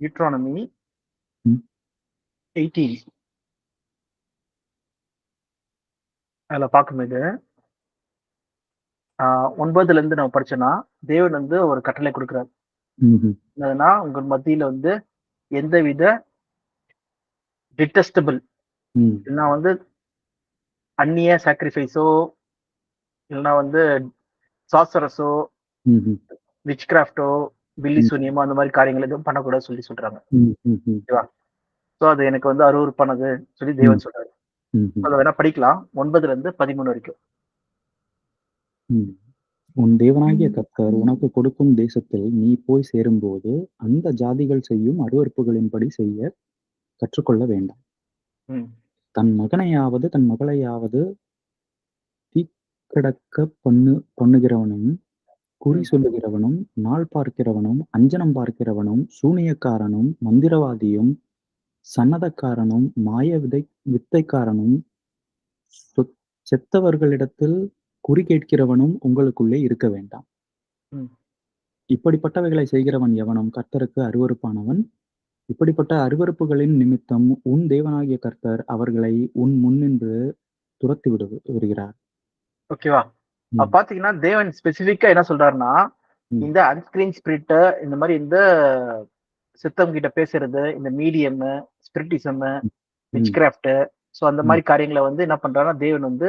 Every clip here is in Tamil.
டியூட்ரானமி ம். 18 அதுல பார்க்கும்போது 9ல இருந்து நம்ம படிச்சோம்னா, தேவன் வந்து ஒரு கட்டளை குடுக்குறாரு. ம்ஹ்ம். என்னதுன்னா, உங்க மத்தியில வந்து எந்தவித டிட்டெஸ்டபிள் ம். இல்லன்னா வந்து அந்நிய சாக்ரிஃபைஸோ, இல்லன்னா வந்து சார்சரஸோ, ம்ஹ்ம். விட்ச் கிராஃப்ட்டோ, பில்லி ம். சூனியமோ அந்த மாரி காரியங்கள் எதுவும் பண்ணக்கூடாதுன்னு சொல்றாங்க. ம். ம்ஹ்ம். ஓகேவா? சோ அது எனக்கு வந்து அருவருப்பானது சொல்லி ம். தேவன் சொல்றாரு. ம்ஹ்ம். அத வேணா படிக்கலாம். 9ல இருந்து 13 வரைக்கும். ம். உன் தேவனாகிய கர்த்தர் உனக்குக் கொடுக்கும் தேசத்தில் நீ போய் சேரும்போது, அந்த ஜாதிகள் செய்யும் அருவருப்புகளின்படி செய்யக் கற்றுக்கொள்ள வேண்டாம். ம். தன் மகனையாவது தன் மகளையாவது தீக்கடக்கப் பண்ணுகிறவனும், குறி ம். சொல்லுகிறவனும், நாள் பார்க்கிறவனும், அஞ்சனம் பார்க்கிறவனும், சூனியக்காரனும், மந்திரவாதியும், சன்னதக்காரனும், வித்தைக்காரனும், செத்தவர்களிடத்தில் குறி கேட்கிறவனும் உங்களுக்குள்ளே இருக்க வேண்டாம். ம். இப்படிப்பட்டவைகளைச் செய்கிறவன் எவனும் கர்த்தருக்கு அருவருப்பானவன். இப்படிப்பட்ட அருவருப்புகளின் நிமித்தம் உன் தேவனாகிய கர்த்தர் அவர்களை உன் முன்னின்று துரத்தி விடுகிறார். ஓகேவா? ம். பாத்தீங்கன்னா, தேவன் ஸ்பெசிஃபிக்கா என்ன சொல்றாருன்னா, ம். இந்த அன்ஸ்கிரீன் ஸ்பிரிட்ட இந்த மாரி இந்த சித்தம் கிட்ட பேசுறது, இந்த மீடியம், ஸ்பிரிட்டிசம், விட்ச் ம். கிராஃப்ட் சோ அந்த ம். மாரி காரியங்கள வந்து என்ன பண்றாருன்னா, தேவன் வந்து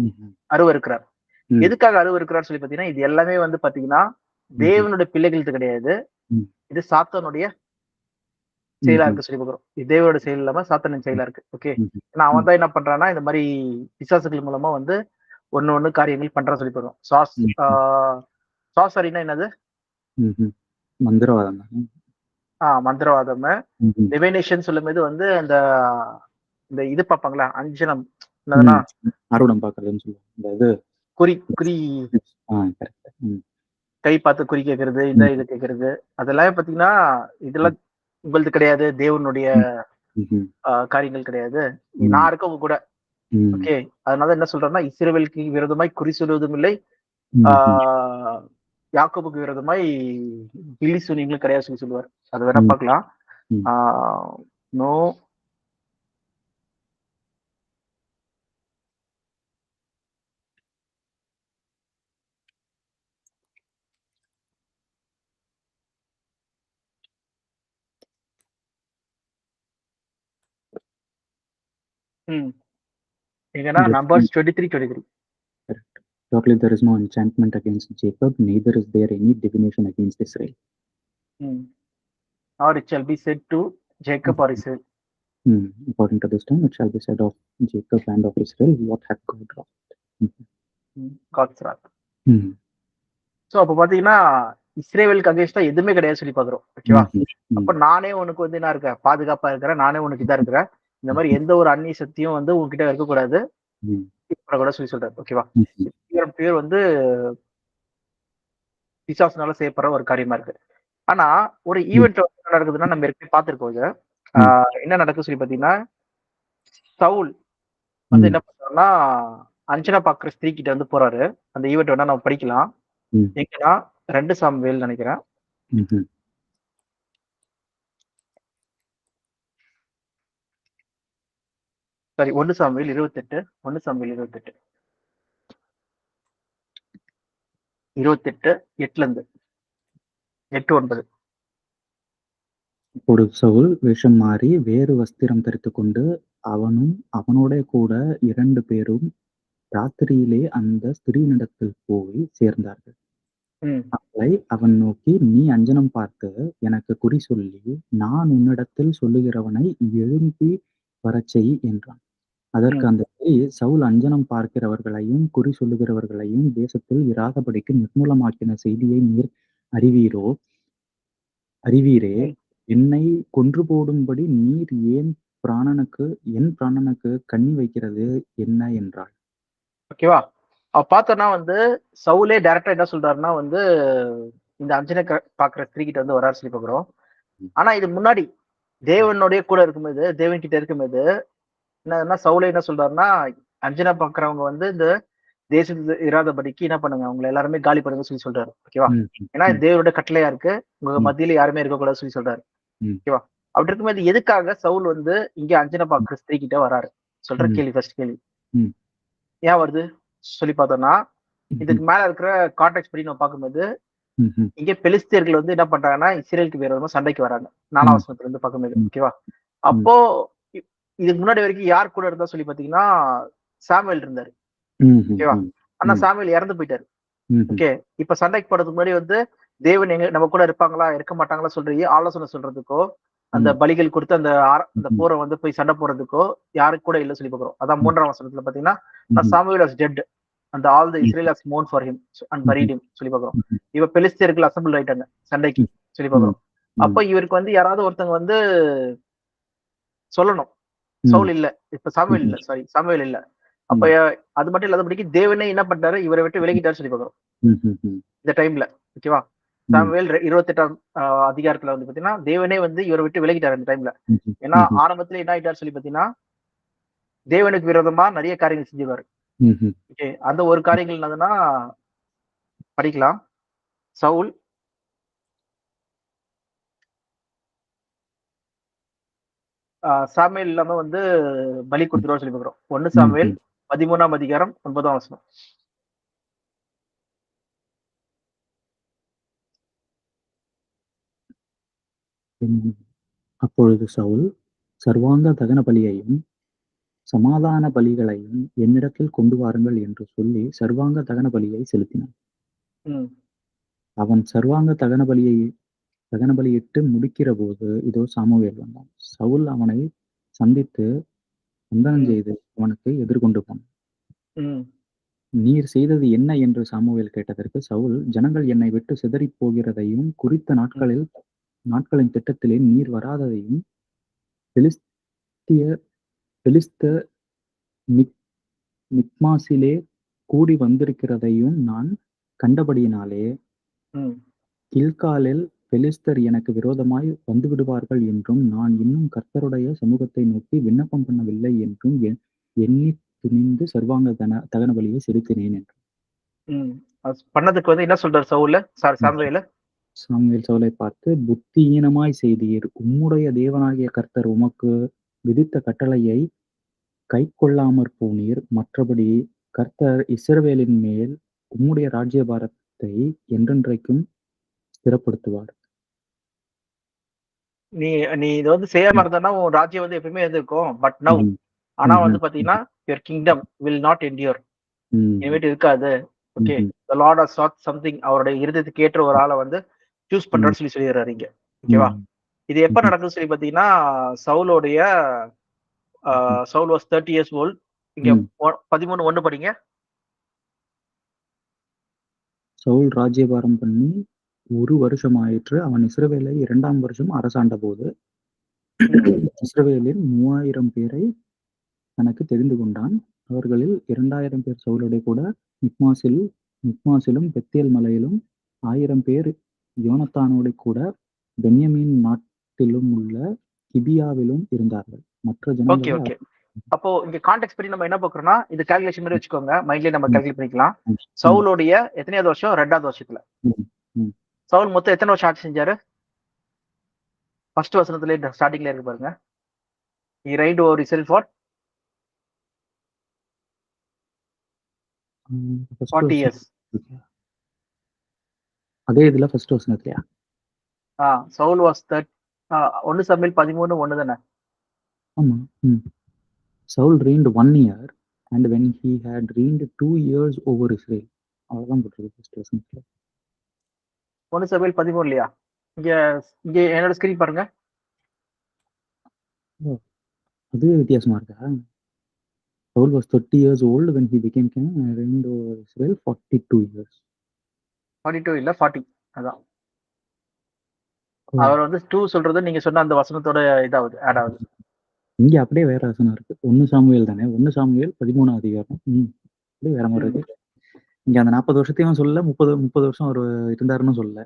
ம்ஹ்ம். அருவருக்கிறார். ம். எதுக்காக அருவருக்கிறார்ன்னு சொல்லி பார்த்தீங்கன்னா, இது எல்லாமே வந்து பார்த்தீங்கன்னா, ம்ஹ்ம். தேவனுடைய பிள்ளைகளுது கிடையாது. ம். இது சாத்தானுடைய செயலா ம்ஹ்ம். இருக்கு சொல்லி பார்க்கிறோம். இது தேவனோட செயல் இல்லாம சாத்தானின் செயலா இருக்கு. ஓகே. ம்ஹ்ம். ஏன்னா அவன் ம். தான் என்ன பண்றான்னா, இந்த மாரி பிசாசுகள் மூலமா வந்து ஒண்ணு காரியங்கள் பண்றான்னு சொல்லி பார்க்கிறோம். ம்ஹ்ம். சாசரின்னா என்னது? ம்ஹ்ம். மந்திரவாதம் தானே? மந்திரவாதம். ம்ஹ்ம். டிவைனேஷன் சொல்லும்போது வந்து அந்த இந்த இது பார்ப்பாங்களா? அஞ்சனம் என்னதுன்னா, ம். ஆர்வடம் பார்க்கிறதுன்னு சொல்லுவாங்க. இந்த இது குறி குறி கரெக்ட். ம். கை பார்த்து குறி கேட்கறது, இந்த ம். இது கேட்கறது. அதெல்லாமே பார்த்தீங்கன்னா, ம். இதெல்லாம் உங்களது கிடையாது. தேவனுடைய ம். ம்ஹ்ம். காரியங்கள் கிடையாது. ம். நான் இருக்கேன் உங்க கூட. ம். ஓகே. அதனால என்ன சொல்றேன்னா, இஸ்ரவேலுக்கு விரோதமாய் குறி சொல்வதும் இல்லை. ஆ ம்ஹ்ம். யாக்கோபுக்கு விரோதமாய் பில்லி சூனியங்களும் கிடையாது சொல்லி சொல்லுவார். அத வேணா ம். பார்க்கலாம். ம். ஆ நோ ம். எங்கன்னா There numbers 23, 23. correct. Shortly there is no enchantment against Jacob, neither is there any divination against Israel. Hmm. Are it shall be said to Jacob are Mhm. Israel. According to this time, it shall be said of Jacob and of Israel, what hath God wrought. Mhm. God's wrath. Mhm. So அப்ப பார்த்தீங்கன்னா, இஸ்ரவேலுக்கு அகைன்ஸ்டா எதுவுமே கிடையாது சொல்லி பார்க்கிறோம். ஓகேவா? Mhm. அப்ப Mhm. நானே உனக்கு வந்து என்ன இருக்கேன், பாதுகாப்பா இருக்கிறேன். நானே உனக்கு இதா இருக்கிறேன். இந்த மாரி Mhm. எந்த ஒரு அந்நிய சக்தியும் வந்து உன்கிட்ட இருக்கக்கூடாது. Mhm. பண்ணக்கூடாது சொல்லி சொல்றாரு. ஓகேவா? Mhm. பேர் வந்து பிசாசுனால செய்யப்படுற ஒரு காரியமா இருக்கு. ஆனா, ஒரு Mhm. ஈவென்ட் வந்து என்ன நடக்குதுன்னா, நம்ம ஏற்கனவே பார்த்திருக்கோம் இத. ஆ Mhm. என்ன நடக்குது சொல்லி பார்த்தீங்கன்னா, சவுல் வந்து Mhm. என்ன பண்றாருன்னா, அஞ்சனா பார்க்குற ஸ்திரீ கிட்ட வந்து போறாரு. அந்த ஈவென்ட் வேணா நம்ம படிக்கலாம். Mhm. எங்கன்னா 2 சாமுவேல் நெனைக்கிறேன். Mhm. Sorry 1 Samuel 28. 1 சாமுவேல் 28. 28 8ல இருந்து 8, 9. அப்பொழுது சவுல் வேஷம் மாறி வேறு வஸ்திரம் தரித்துக்கொண்டு அவனும் அவனோடே கூட 2 பேரும் ராத்திரியிலே அந்த ஸ்திரீயினிடத்தில் போய் சேர்ந்தார்கள். ம். அவளை அவன் நோக்கி, நீ அஞ்சனம் பார்த்து எனக்குக் குறி சொல்லி, நான் உன்னிடத்தில் சொல்லுகிறவனை எழும்பி வரச்செய் என்றான். அதற்கு ம். அந்த ஸ்திரீ, சவுல் அஞ்சனம் பார்க்கிறவர்களையும் குறி சொல்லுகிறவர்களையும் தேசத்தில் இராதபடிக்கு நிர்மூலமாக்கின செய்தியை நீர் அறிவீரோ அறிவீரே, ம். என்னைக் கொன்று போடும்படி நீர் என் பிராணனுக்குக் கண்ணி வைக்கிறது என்ன என்றாள். ஓகேவா? பார்த்தோன்னா வந்து சவுலே டைரக்ட்டா என்ன சொல்றாருன்னா வந்து, இந்த அஞ்சன பார்க்குற ஸ்திரீ கிட்ட வந்து வராருன்னு சொல்லி பார்க்கிறோம். ம். ஆனா இது முன்னாடி தேவனோடயே கூட இருக்கும்போது, தேவன் கிட்ட இருக்கும்போது என்னதுன்னா சவுலே என்ன சொல்றாருன்னா, அஞ்சனா பார்க்கிறவங்க வந்து இந்த தேசத்துல இராதபடிக்கு என்ன பண்ணுங்க, அவங்கள எல்லாருமே காலி பண்ணுங்கன்னு சொல்லி சொல்றாரு. ஓகேவா? ம். ஏன்னா இது ம். தேவனுடைய கட்டளையா இருக்கு. உங்க ம். மத்தியில யாருமே இருக்கக்கூடாதுன்னு சொல்லி சொல்றாரு. ம். ஓகேவா? அப்படி இருக்கும்போது எதுக்காக சவுல் வந்து இங்க அஞ்சனை ம். பார்க்குற ஸ்திரீ கிட்ட வராரு? சொல்ற ம். கேள்வி, ஃபர்ஸ்ட் கேள்வி. ம். ஏன் வருது? சொல்லி பார்த்தோம்னா, ம்ஹ்ம். இதுக்கு மேல இருக்கிற கான்டெக்ஸ்ட் படி நம்ம பார்க்கும்போது, ம்ஹ்ம். இங்க பெலிஸ்தியர்கள் வந்து என்ன பண்றாங்கன்னா, இஸ்ரேலுக்கு விரோதமா சண்டைக்கு வராங்க. 4ஆம் ம். வசனத்துல இருந்து பார்க்கும்போது, ம். ஓகேவா? ம். அப்போ இ இதுக்கு முன்னாடி வரைக்கும் யார் கூட இருந்தா சொல்லி பார்த்தீங்கன்னா, சாமுவேல் இருந்தாரு. ம்ஹ்ம். ஓகேவா? ம். ஆனா ம். சாமுவேல் இறந்து போயிட்டாரு. ம்ஹ்ம். ஓகே. இப்ப சண்டைக்கு போறதுக்கு முன்னாடி வந்து தேவன் எங்க நம்ம கூட இருப்பாங்களா, இருக்க மாட்டாங்களா சொல்லி ஆலோசனை சொல்றதுக்கோ, அந்த ம். பலிகள் கொடுத்து அந்த ம்ஹ்ம். போரை வந்து போய் சண்டை போடுறதுக்கோ யாருக்கு கூட இல்ல சொல்லி பார்க்கிறோம். அதான் ம். 3ஆம் வசனத்துல பார்த்தீங்கன்னா, ம்ஹ்ம். Samuel was dead and all the hmm. Israel has mourn for him and mhm. Buried him சொல்லி பார்க்கிறோம். ம்ஹ்ம். இப்ப பெலிஸ்தியர்கள் அசெம்பிள் ஆயிட்டாங்க சண்டைக்கு ம். சொல்லி ம். பார்க்கிறோம். ம். அப்ப இவருக்கு வந்து யாராவது ஒருத்தங்க வந்து சொல்லணும். ம். சவுல் இல்ல. இப்ப சாமுவேல் ம்ஹ்ம். இல்ல. சாரி, சாமுவேல் இல்ல. அப்ப ம். அது மட்டும் இல்லாதபடிக்கு தேவனே என்ன பண்ட்டாரு, இவரை விட்டு விலகிட்டாரு சொல்லி பார்க்கிறோம். ம்ஹ்ம். இந்த டைம்ல. ஓகேவா? ம். சாமுவேல் 28ஆம் அதிகாரத்துல வந்து பார்த்தீங்கன்னா, தேவனே வந்து இவர விட்டு விலகிட்டாரு அந்த டைம்ல. ம்ஹ்ம். ஏன்னா, ம்ஹ்ம். ஆரம்பத்திலே என்ன ஆயிட்டாரு சொல்லி பார்த்தீங்கன்னா, தேவனுக்கு விரோதமா நெறைய காரியங்கள் செஞ்சிருவாரு. ம்ஹ்ம். ஓகே. அந்த ஒரு காரியங்கள் என்னதுன்னா, படிக்கலாம். சவுல் சாமுவேல் இல்லாம வந்து பலி ம். குடுத்துருவாருன்னு சொல்லி பார்க்கிறோம். 1 சாமுவேல் ம்ஹ்ம். 13ஆம் அதிகாரம் 9ஆம் வசனம். ம். அப்பொழுது சவுல் சர்வாங்க தகன பலியையும் சமாதான பலிகளையும் என்னிடத்தில் கொண்டு வாருங்கள் என்று சொல்லி சர்வாங்க தகன பலியை செலுத்தினான். ம். அவன் சர்வாங்க தகன பலியிட்டு முடிக்கிறபோது இதோ சாமுவேல் வந்தான். சவுல் அவனை சந்தித்து வந்தனம் ம். செய்து அவனுக்கு எதிர்கொண்டு போனான். ம். நீர் செய்தது என்ன என்று சாமுவேல் கேட்டதற்கு சவுல் ஜனங்கள் என்னை விட்டு சிதறிப் போகிறதையும் குறித்த ம். நாட்களின் திட்டத்திலே நீர் வராததையும் பெலிஸ்திய பெலிஸ்த மிக் மிக்மாசிலே கூடி வந்திருக்கிறதையும் நான் கண்டபடியினாலே ம். கில்காலில் பெலிஸ்தர் எனக்கு விரோதமாய் வந்துவிடுவார்கள் என்றும் நான் இன்னும் கர்த்தருடைய சமூகத்தை நோக்கி விண்ணப்பம் பண்ணவில்லை என்றும் எண்ணித் துணிந்து சர்வாங்க தகன பலியை செலுத்தினேன் என்று. ம். அது பண்ணதுக்கு வந்து என்ன சொல்றாரு சவுலு? ம். சாமுவேலு? சாமுவேல் சவுலைப் பார்த்து புத்தியீனமாய் செய்தீர். உம்முடைய தேவனாகிய கர்த்தர் உமக்கு விதித்த கட்டளையை கைக்கொள்ளாமற் போனீர். மற்றபடி கர்த்தர் இஸ்ரவேலின் மேல் உம்முடைய ராஜ்யபாரத்தை என்றென்றைக்கும் ஸ்திரப்படுத்துவார். நீ நீ இத வந்து செய்யாம ம். இருந்தன்னா, உன் ராஜ்யம் வந்து எப்பவுமே இருந்திருக்கும். பட் நவ் ம்ஹ்ம். ஆனா வந்து ம்ஹ்ம். பார்த்தீங்கன்னா, your kingdom will not endure. ம். இனிமேட்டு இருக்காது. ஓகே. ம்ஹ்ம். தி லார்ட் ஹஸ் சாட் சம்திங் அவருடைய இருதயத்துக்கு ஏற்ற ஒரு ஆள வந்து சூஸ் ம். பண்றாருன்னு சொல்லிறாரு இங்க. ஓகேவா? ம். இது எப்ப ம்ஹ்ம். நடக்குதுன்னு சொல்லி பார்த்தீங்கன்னா, சவுலோடைய ம்ஹ்ம். Saul was 30 years old. இங்க ம். 13:1 படிங்க. சவுல் ராஜ்யபாரம் பண்ணி 1 வருஷம் ஆயிற்று. அவன் இஸ்ரவேலை 2ஆம் வருஷம் அரசாண்டபோது, ம். இஸ்ரவேலில் 3000 பேரை தனக்குத் தெரிந்து கொண்டான். அவர்களில் 2000 பேர் சவுலோடே கூட மிக்மாசிலும் பெத்தேல் மலையிலும் 1000 பேர் யோனத்தானோடே கூட பென்யமீன் நாட்டிலுமுள்ள கிபியாவிலும் இருந்தார்கள். மற்ற ஓகே, ஜனங்களை ஓகே. அப்போ இங்க கான்டெக்ஸ்ட் படி நம்ம என்ன பார்க்கிறோம்னா, இது கால்குலேஷன் மாரி வச்சுக்கோங்க. மைண்ட்லயே நம்ம ம், கால்குலேட் பண்ணிக்கலாம். ம், ம், சவுலோடைய எத்தனையாவது வருஷம்? 2வது வருஷத்துல. ம், ம். சவுல் மொத்தம் எத்தன வருஷம் ஆட்சி செஞ்சாரு? ஃபர்ஸ்ட் வசனத்திலே ஸ்டார்டிங்ல இருக்கு பாருங்க. He reigned over Israel for first 40 வசனம். இயர்ஸ். அதே இதுல ஃபர்ஸ்ட் வசனத்திலயா? சவுல் வாஸ் 1 சாமுவேல் 13:1 தானே? ஆமா. ம். Saul reigned 1 year, and when he had reigned 2 years over Israel. அவ்வளவுதான் போட்டிருக்கு ஃபர்ஸ்ட் வசனத்துல. 1 சாமுவேல் 13 இல்லையா? இங்க இங்க என்னோட ஸ்கிரீன் பாருங்க. ஓ! அது வித்தியாசமா இருக்கா? Saul was 30 years old when he became king and reigned over Israel 42 years. 42 இல்ல 40. அதான். ஓ! அவர் வந்து 2 சொல்றது நீங்க சொன்ன அந்த வசனத்தோட இதாவுது, ஆட் ஆகுது. இங்க அப்படியே வேற வசனம் இருக்கு. 1 சாமுவேல் தானே. 1 சாமுவேல் 13ஆம் அதிகாரம். அப்படியே வேற மாரி ம். இருக்கு. இங்க அந்த 40 வருஷத்தையும் சொல்லல. 30 வருஷம் அவரு இருந்தாருன்னு சொல்லல.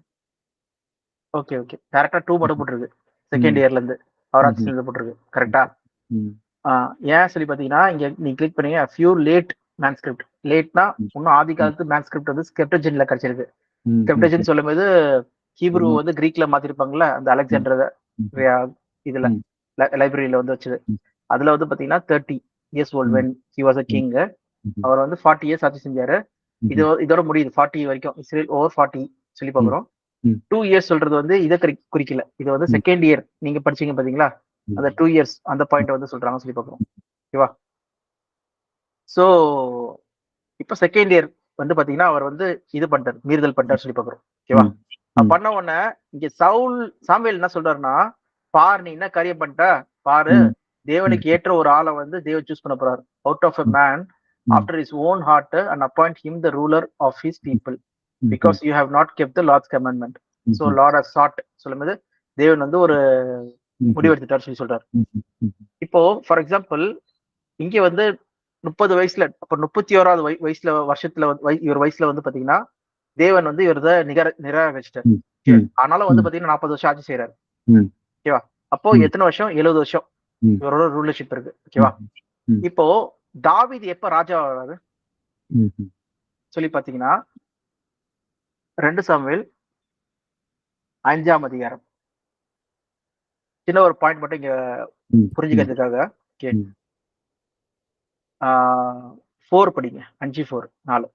Okay, okay. கரெக்ட்டா 2 மட்டும் ம். போட்டுருக்கு. ம். செகண்ட் இயர்ல இருந்து. அவர் ஆட்சி ம்ஹ்ம். செஞ்சது போட்டுருக்கு. கரெக்ட்டா? ம். ஆ ஏன் சொல்லி பார்த்தீங்கன்னா, இங்க நீங்க கிளிக் பண்ணீங்க ஃபியூ லேட் மேன்ஸ்கிரிப்ட். லேட்னா ம். இன்னும் ஆதி ம். காலத்து மேன்ஸ்கிரிப்ட் வந்து ஸ்கெப்டஜன்ல கிடைச்சிருக்கு. ம். ம்ஹ்ம். ஸ்கெப்டஜன் சொல்லும்போது ஹீப்ரு ஆமா. வந்து கிரீக்ல மாத்திருப்பாங்கல்ல, அந்த ம். அலெக்சாண்டர் இதுல லைப்ரரியில வந்து வச்சது. அதுல வந்து பாத்தீங்கன்னா 30 years old when he was a king. அவர் வந்து 40 years ஆட்சி செஞ்சாரு. இதோட முடியுது 40 வரைக்கும். இஸ்ரேல் ஓவர் 40 சொல்லி பாக்குறோம். 2 years சொல்றது வந்து இதை குறிக்கல. இது வந்து செகண்ட் இயர் நீங்க படிச்சீங்க பாத்தீங்களா, அந்த 2 years அந்த பாயிண்ட் வந்து சொல்றாங்க சொல்லி பாக்குறோம். ஓகேவா? சோ இப்ப செகண்ட் இயர் வந்து பாத்தீங்கன்னா அவர் வந்து இது பண்ணிட்டார், மீறுதல் பண்ணிட்டார் சொல்லி பாக்குறோம். ஓகேவா? பண்ண உடனே இங்க சாமுவேல் என்ன சொல்றாருன்னா, பாரு நீ என்ன காரியம் பண்ணிட்ட பாரு, தேவனுக்கு ஏற்ற ஒரு ஆளை வந்து தேவன் சூஸ் பண்ண போறாரு. Out of a man after his own heart and appoint him the ruler of his people because you have not kept the Lord's commandment. So Lord has sought சொல்லும்போது தேவன் வந்து ஒரு முடிவெடுத்துட்டார் சொல்லி சொல்றாரு. இப்போ ஃபார் எக்ஸாம்பிள் இங்க வந்து 30 வயசுல, அப்ப 31வது வருஷத்துல இவர் வயசுல வந்து பாத்தீங்கன்னா தேவன் வந்து இவரத நிராகரிச்சிட்டார். ஆனாலும் வந்து பாத்தீங்கன்னா 40 வருஷம் ஆட்சி செய்யறாரு. ஓகேவா? அப்போ எத்தனை வருஷம்? 70 வருஷம் இவரோட ரூலர்ஷிப் இருக்கு. ஓகேவா? இப்போ தாவீது எப்ப ராஜா ஆகுறாரு சொல்லி பாத்தீங்கன்னா 2 சாமுவேல் 5ஆம் அதிகாரம். சின்ன ஒரு பாயிண்ட் மட்டும் இங்க புரிஞ்சுக்கிறதுக்காக 4 படிங்க. 5:4.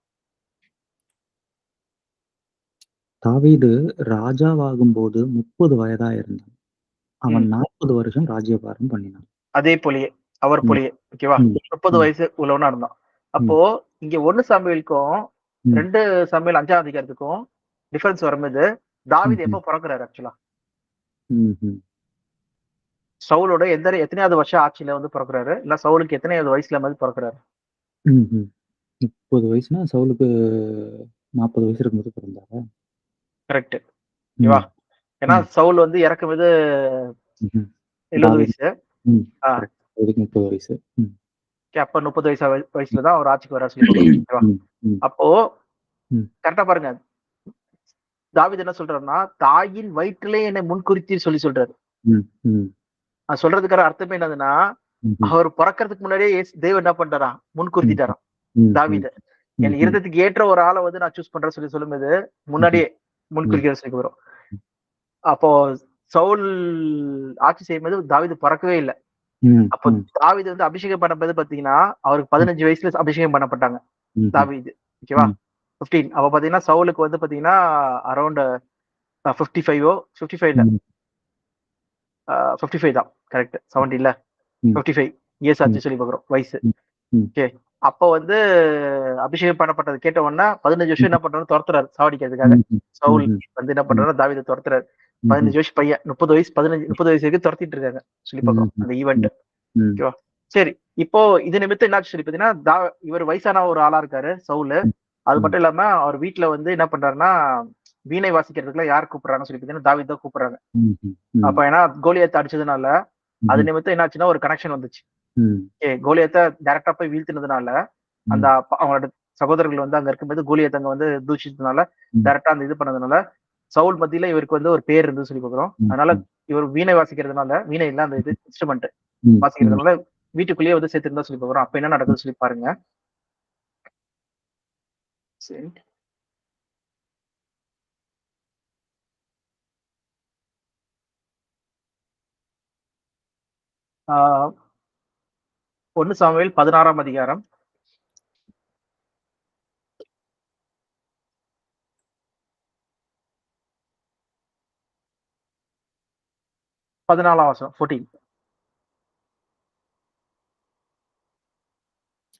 தாவீது ராஜாவாகும் போது 30 வயதா இருந்தான். அவன் 40 வருஷம் ராஜ்யபாரம் பண்ணினான். அதே போலயே அவர் போலயே. ஓகேவா? 30 வயசு உள்ளவனா இருந்தான். அப்போ இங்க 1 சாமுவேலுக்கும் 2 சாமுவேல் 5ஆம் அதிகாரத்துக்கும் டிஃபரன்ஸ் வரும்போது தாவீது எப்ப பிறக்கிறாரு? ஆக்சுவலா சவுலோட எத்தனையாவது வருஷம் ஆட்சியில வந்து பிறக்கிறாரு, இல்ல சவுலுக்கு எத்தனையாவது வயசுல மாதிரி பிறக்கிறாரு? 30 வயசுனா சவுலுக்கு 40 வயசு இருக்கும்போது பிறந்தாரா? கரெக்ட். ஓகேவா? ஏன்னா சவுல் வந்து இறக்கும்போது 70 வயசு. 30 வயசு. அப்ப 30 வயசுலதான் அவர் ஆட்சிக்கு வர சொல்லி. அப்போ கரெக்டா பாருங்க, தாவீது என்ன சொல்றாருன்னா, தாயின் வயிற்றிலே என்னை முன்குறித்து சொல்லி சொல்றாரு. சொல்றதுக்கான அர்த்தமே என்னதுன்னா, அவர் பிறக்கிறதுக்கு முன்னாடியே தேவன் என்ன பண்றாரா? முன்குறித்திட்டாராம் தாவீத. என் இருதயத்துக்கு ஏற்ற ஒரு ஆளை வந்து நான் சூஸ் பண்றேன் சொல்லி சொல்லும்போது முன்னாடியே முன்குறிக்கிற சொல்லி வரும். அப்போ சவுல் ஆட்சி செய்யும்போது தாவீது பிறக்கவே இல்லை. அப்போ தாவீது வந்து அபிஷேகம் பண்ணப்பது பாத்தீங்கன்னா அவருக்கு 15 வயசுல அபிஷேகம் பண்ணப்பட்டாங்க தாவீது. ஓகேவா? 15. அப்ப பாத்தீங்கன்னா சவுலுக்கு வந்து பாத்தீங்கன்னா அரௌண்ட் 55 தான். கரெக்ட். 70 இல்ல 55 இயர்ஸ் ஆச்சு சொல்லி பாக்குறோம் வயசு. ஓகே. அப்ப வந்து அபிஷேகம் பண்ணப்பட்டது கேட்ட உடனே 15 வருஷம் என்ன பண்றாரு? துரத்துறாரு சாவடிக்கிறதுக்காக. சவுல் வந்து என்ன பண்றாரு? தாவீதை துரத்துறாரு. 15 வயசு பையன் 30 வயசு வரைக்கும் துரத்திட்டு இருக்காங்க சொல்லி பாக்குறோம் அந்த ஈவெண்ட். ஓகேவா? சரி, இப்போ இது நிமித்தம் என்னாச்சு சொல்லி பாத்தீங்கன்னா இவர் வயசான ஒரு ஆளா இருக்காரு சவுல். அது மட்டும் இல்லாம அவர் வீட்டுல வந்து என்ன பண்றாருன்னா வீணை வாசிக்கிறதுக்குள்ள யார் கூப்பிடுறாங்க சொல்லி பாத்தீங்கன்னா தாவீது தான் கூப்பிடுறாங்க. அப்ப ஏன்னா கோலியாத்தை அடிச்சதுனால அது நிமித்தம் என்னாச்சுன்னா ஒரு கனெக்ஷன் வந்துச்சு. கோலியாத்தை டைரக்டா போய் வீழ்த்தினதுனால அந்த அவங்களோட சகோதரர்கள் வந்து அங்க இருக்கும்போது கோலியாத்தை அங்க வந்து தூஷிச்சதுனால டைரக்டா அந்த இது பண்ணதுனால சவுல் மத்தியில இவருக்கு வந்து ஒரு பேர் இருந்து சொல்லி பாக்குறோம். அதனால இவர் வீணை வாசிக்கிறதுனால, வீணை இல்ல அந்த இது இன்ஸ்ட்ருமெண்ட் வாசிக்கிறதுனால வீட்டுக்குள்ளேயே வந்து சேர்த்திருந்தா சொல்லி பாக்குறோம். அப்ப என்ன நடக்குது சொல்லி பாருங்க. சரி, 1 சாமுவேல் 16ஆம் அதிகாரம் 14ஆம் வசனம் 14.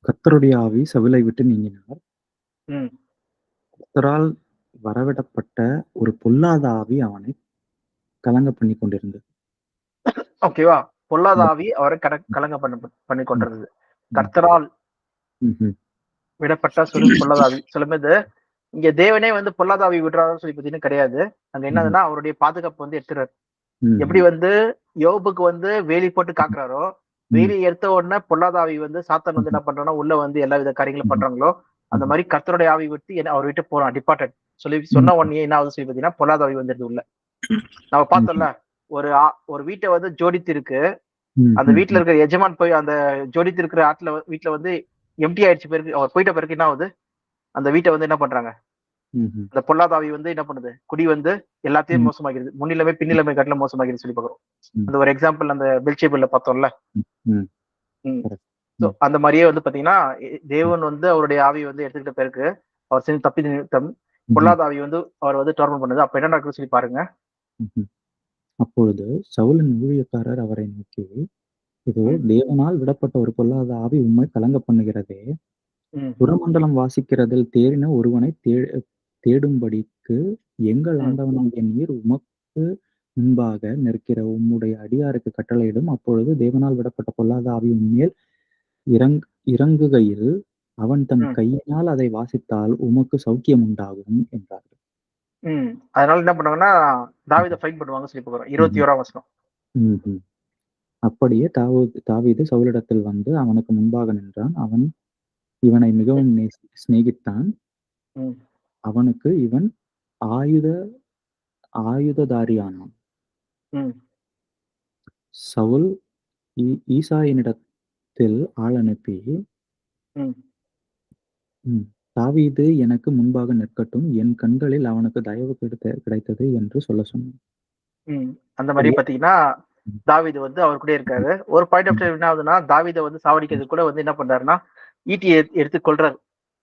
கர்த்தருடைய ஆவி சவுலை விட்டு நீங்கினார். கர்த்தரால் வரவிடப்பட்ட ஒரு பொல்லாத ஆவி அவனை கலங்க பண்ணி கொண்டிருந்தது. ஓகேவா? பொல்லாத ஆவி அவரை கலங்க பண்ணி கொண்டிருந்தது. கர்த்தரால் விடப்பட்ட சொல்லி பொல்லாத ஆவி சொல்லும்போது இங்க தேவனே வந்து பொல்லாத ஆவி விடுறாருன்னு சொல்லி பார்த்தீங்கன்னா கிடையாது. அங்க என்னதுன்னா அவருடைய பாதுகாப்பு வந்து எடுத்துறாரு. எப்படி வந்து யோபுக்கு வந்து வேலி போட்டு காக்குறாரோ, வேலி எடுத்த உடனே பொல்லாத ஆவி வந்து சாத்தான் வந்து என்ன பண்றான்னா உள்ள வந்து எல்லா வித காரியங்களும் பண்றாங்களோ அந்த மாதிரி கர்த்தருடைய ஆவி விட்டு அவர் விட்டு போறான் டிபார்ட்டட் சொல்லி சொன்ன உடனே என்ன ஆகுது சொல்லி பார்த்தீங்கன்னா பொல்லாத ஆவி வந்துருது உள்ள. நம்ம பார்த்தோம்ல, ஒரு வீட்டை வந்து ஜோடித்து இருக்கு, அந்த வீட்டுல இருக்கிற எஜமான் போய் அந்த ஜோடித்து இருக்கிற வீட்டுல வந்து எம்டி ஆயிடுச்சு பிறகு அவர் போயிட்ட பிறகு என்ன ஆகுது? அந்த வீட்டை வந்து என்ன பண்றாங்க? ம்ஹும். அந்த பொல்லாத ஆவி வந்து என்ன பண்ணுது, குடி வந்து எல்லாத்தையும் ம். மோசமாக்கிடுது. முன்னிலைமை பின்னிலைமை காட்டிலும் மோசமாக்கிடுது சொல்லி பார்க்கிறோம். ம். அந்த ஒரு எக்ஸாம்பிள் அந்த பெல்ஷெபூல்ல பார்த்தோம்ல. ம். ம். ம். correct. ஸோ ம். அந்த மாரியே வந்து பார்த்தீங்கன்னா, ம். தேவன் வந்து அவருடைய ஆவிய வந்து எடுத்துக்கிட்ட பிறகு, அவர் செஞ்ச தப்பின் நிமித்தம் ம்ஹும். பொல்லாத ஆவி வந்து அவர் வந்து டோர்மெண்ட் பண்ணுது. அப்ப என்ன நடக்குதுன்னு சொல்லி பாருங்க. ம்ஹும். அப்பொழுது சவுலின் ஊழியக்காரர் அவரை நோக்கி, இதோ ம். தேவனால் விடப்பட்ட ஒரு பொல்லாத ஆவி உம்மை கலங்க பண்ணுகிறதே, ம். புறமண்டலம் வாசிக்கிறதில் தேறின ஒருவனை தேடும்படிக்கு எங்கள் ம். ஆண்டவனாகிய நீர் உமக்கு முன்பாக நிற்கிற உம்முடைய அடியாருக்கு கட்டளையிடும். அப்பொழுது தேவனால் விடப்பட்ட பொல்லாத ஆவி உன்மேல் இறங்குகையில் அவன் தன் ம். கையினால் அதை வாசித்தால் உமக்கு சௌக்கியம் உண்டாகும் என்றார்கள். ம். அதனால என்ன பண்ணுவாங்கன்னா, தாவீத ஃபைட் பண்ணுவாங்கன்னு சொல்லி பார்க்கிறோம். ம்ஹும். 21ஆம் வசனம். ம்ஹும். அப்படியே தாவீது சவுலிடத்தில் வந்து அவனுக்கு முன்பாக நின்றான். அவன் இவனை மிகவும் சிநேகித்தான். ம். அவனுக்கு இவன் ஆயுததாரியானான். ம். சவுல் ஈசாயினிடத்தில் ஆள் அனுப்பி, ம். தாவீது எனக்கு முன்பாக நிற்கட்டும், என் கண்களில் அவனுக்கு தயவு கிடைத்தது என்று சொல்ல சொன்னான். ம். அந்த மாரி பார்த்தீங்கன்னா, தாவீது வந்து அவர் கூடயே இருக்காரு. ஒரு பாயிண்ட் ஆஃப் டைம் என்ன ஆகுதுன்னா, தாவீத வந்து சாவடிக்கிறதுக்கு கூட வந்து என்ன பண்றாருன்னா, ஈட்டிய எடுத்து கொல்றாரு.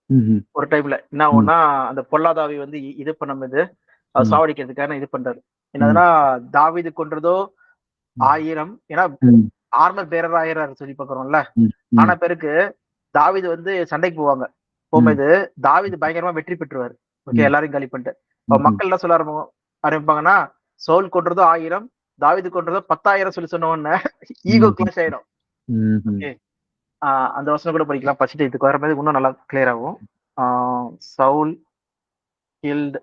ம்ஹும். ஒரு டைம்ல என்ன ஆகும்னா, அந்த பொல்லாத ஆவி வந்து இது பண்ணும்போது, அவர் சாவடிக்கிறதுக்கான இது பண்றாரு. என்னதுன்னா, தாவீது கொன்றதோ 1000, ஏன்னா ஆர்மர் பேரர் ஆயிராரு சொல்லி பார்க்கிறோம்ல. ஆன பிறகு தாவீது வந்து சண்டைக்கு போவாங்க. போகும்போது தாவீது பயங்கரமா வெற்றி பெற்றுவாரு. ஓகே, எல்லாரையும் காலி பண்ணிட்டு. அப்ப மக்கள் என்ன சொல்ல ஆரம்பிப்பாங்கன்னா, சவுல் கொன்றதோ 1000, தாவீது கொன்றதோ 10,000 சொல்லி சொன்ன உடனே ஈகோ கிளாஷ் ஆயிடும். ஓகே, அந்த வசனம் கூட படிக்கலாம். படிச்சுட்டு இதுக்கு வரும்போது இன்னும் நல்லா கிளியர் ஆகும். Saul killed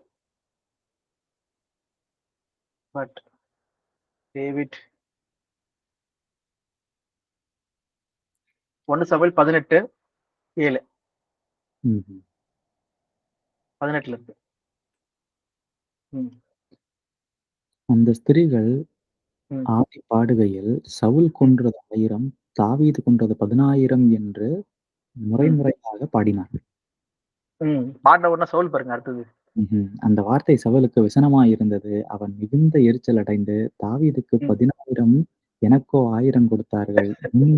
but David 1 Samuel 18:7. 18ல இருக்கு. அந்த ஸ்திரீகள் ஆடி பாடுகையில் சவுல் கொன்றது 1000, தாவீது கொன்றது 10,000 என்று முறையாக பாடினார்கள். பாடின உடனே சவுல் பாருங்க அடுத்தது. அந்த வார்த்தை சவுலுக்கு விசனமாயிருந்தது. அவன் மிகுந்த எரிச்சல் அடைந்து, தாவீதுக்கு 10,000 எனக்கோ 1000 கொடுத்தார்கள். இன்னும்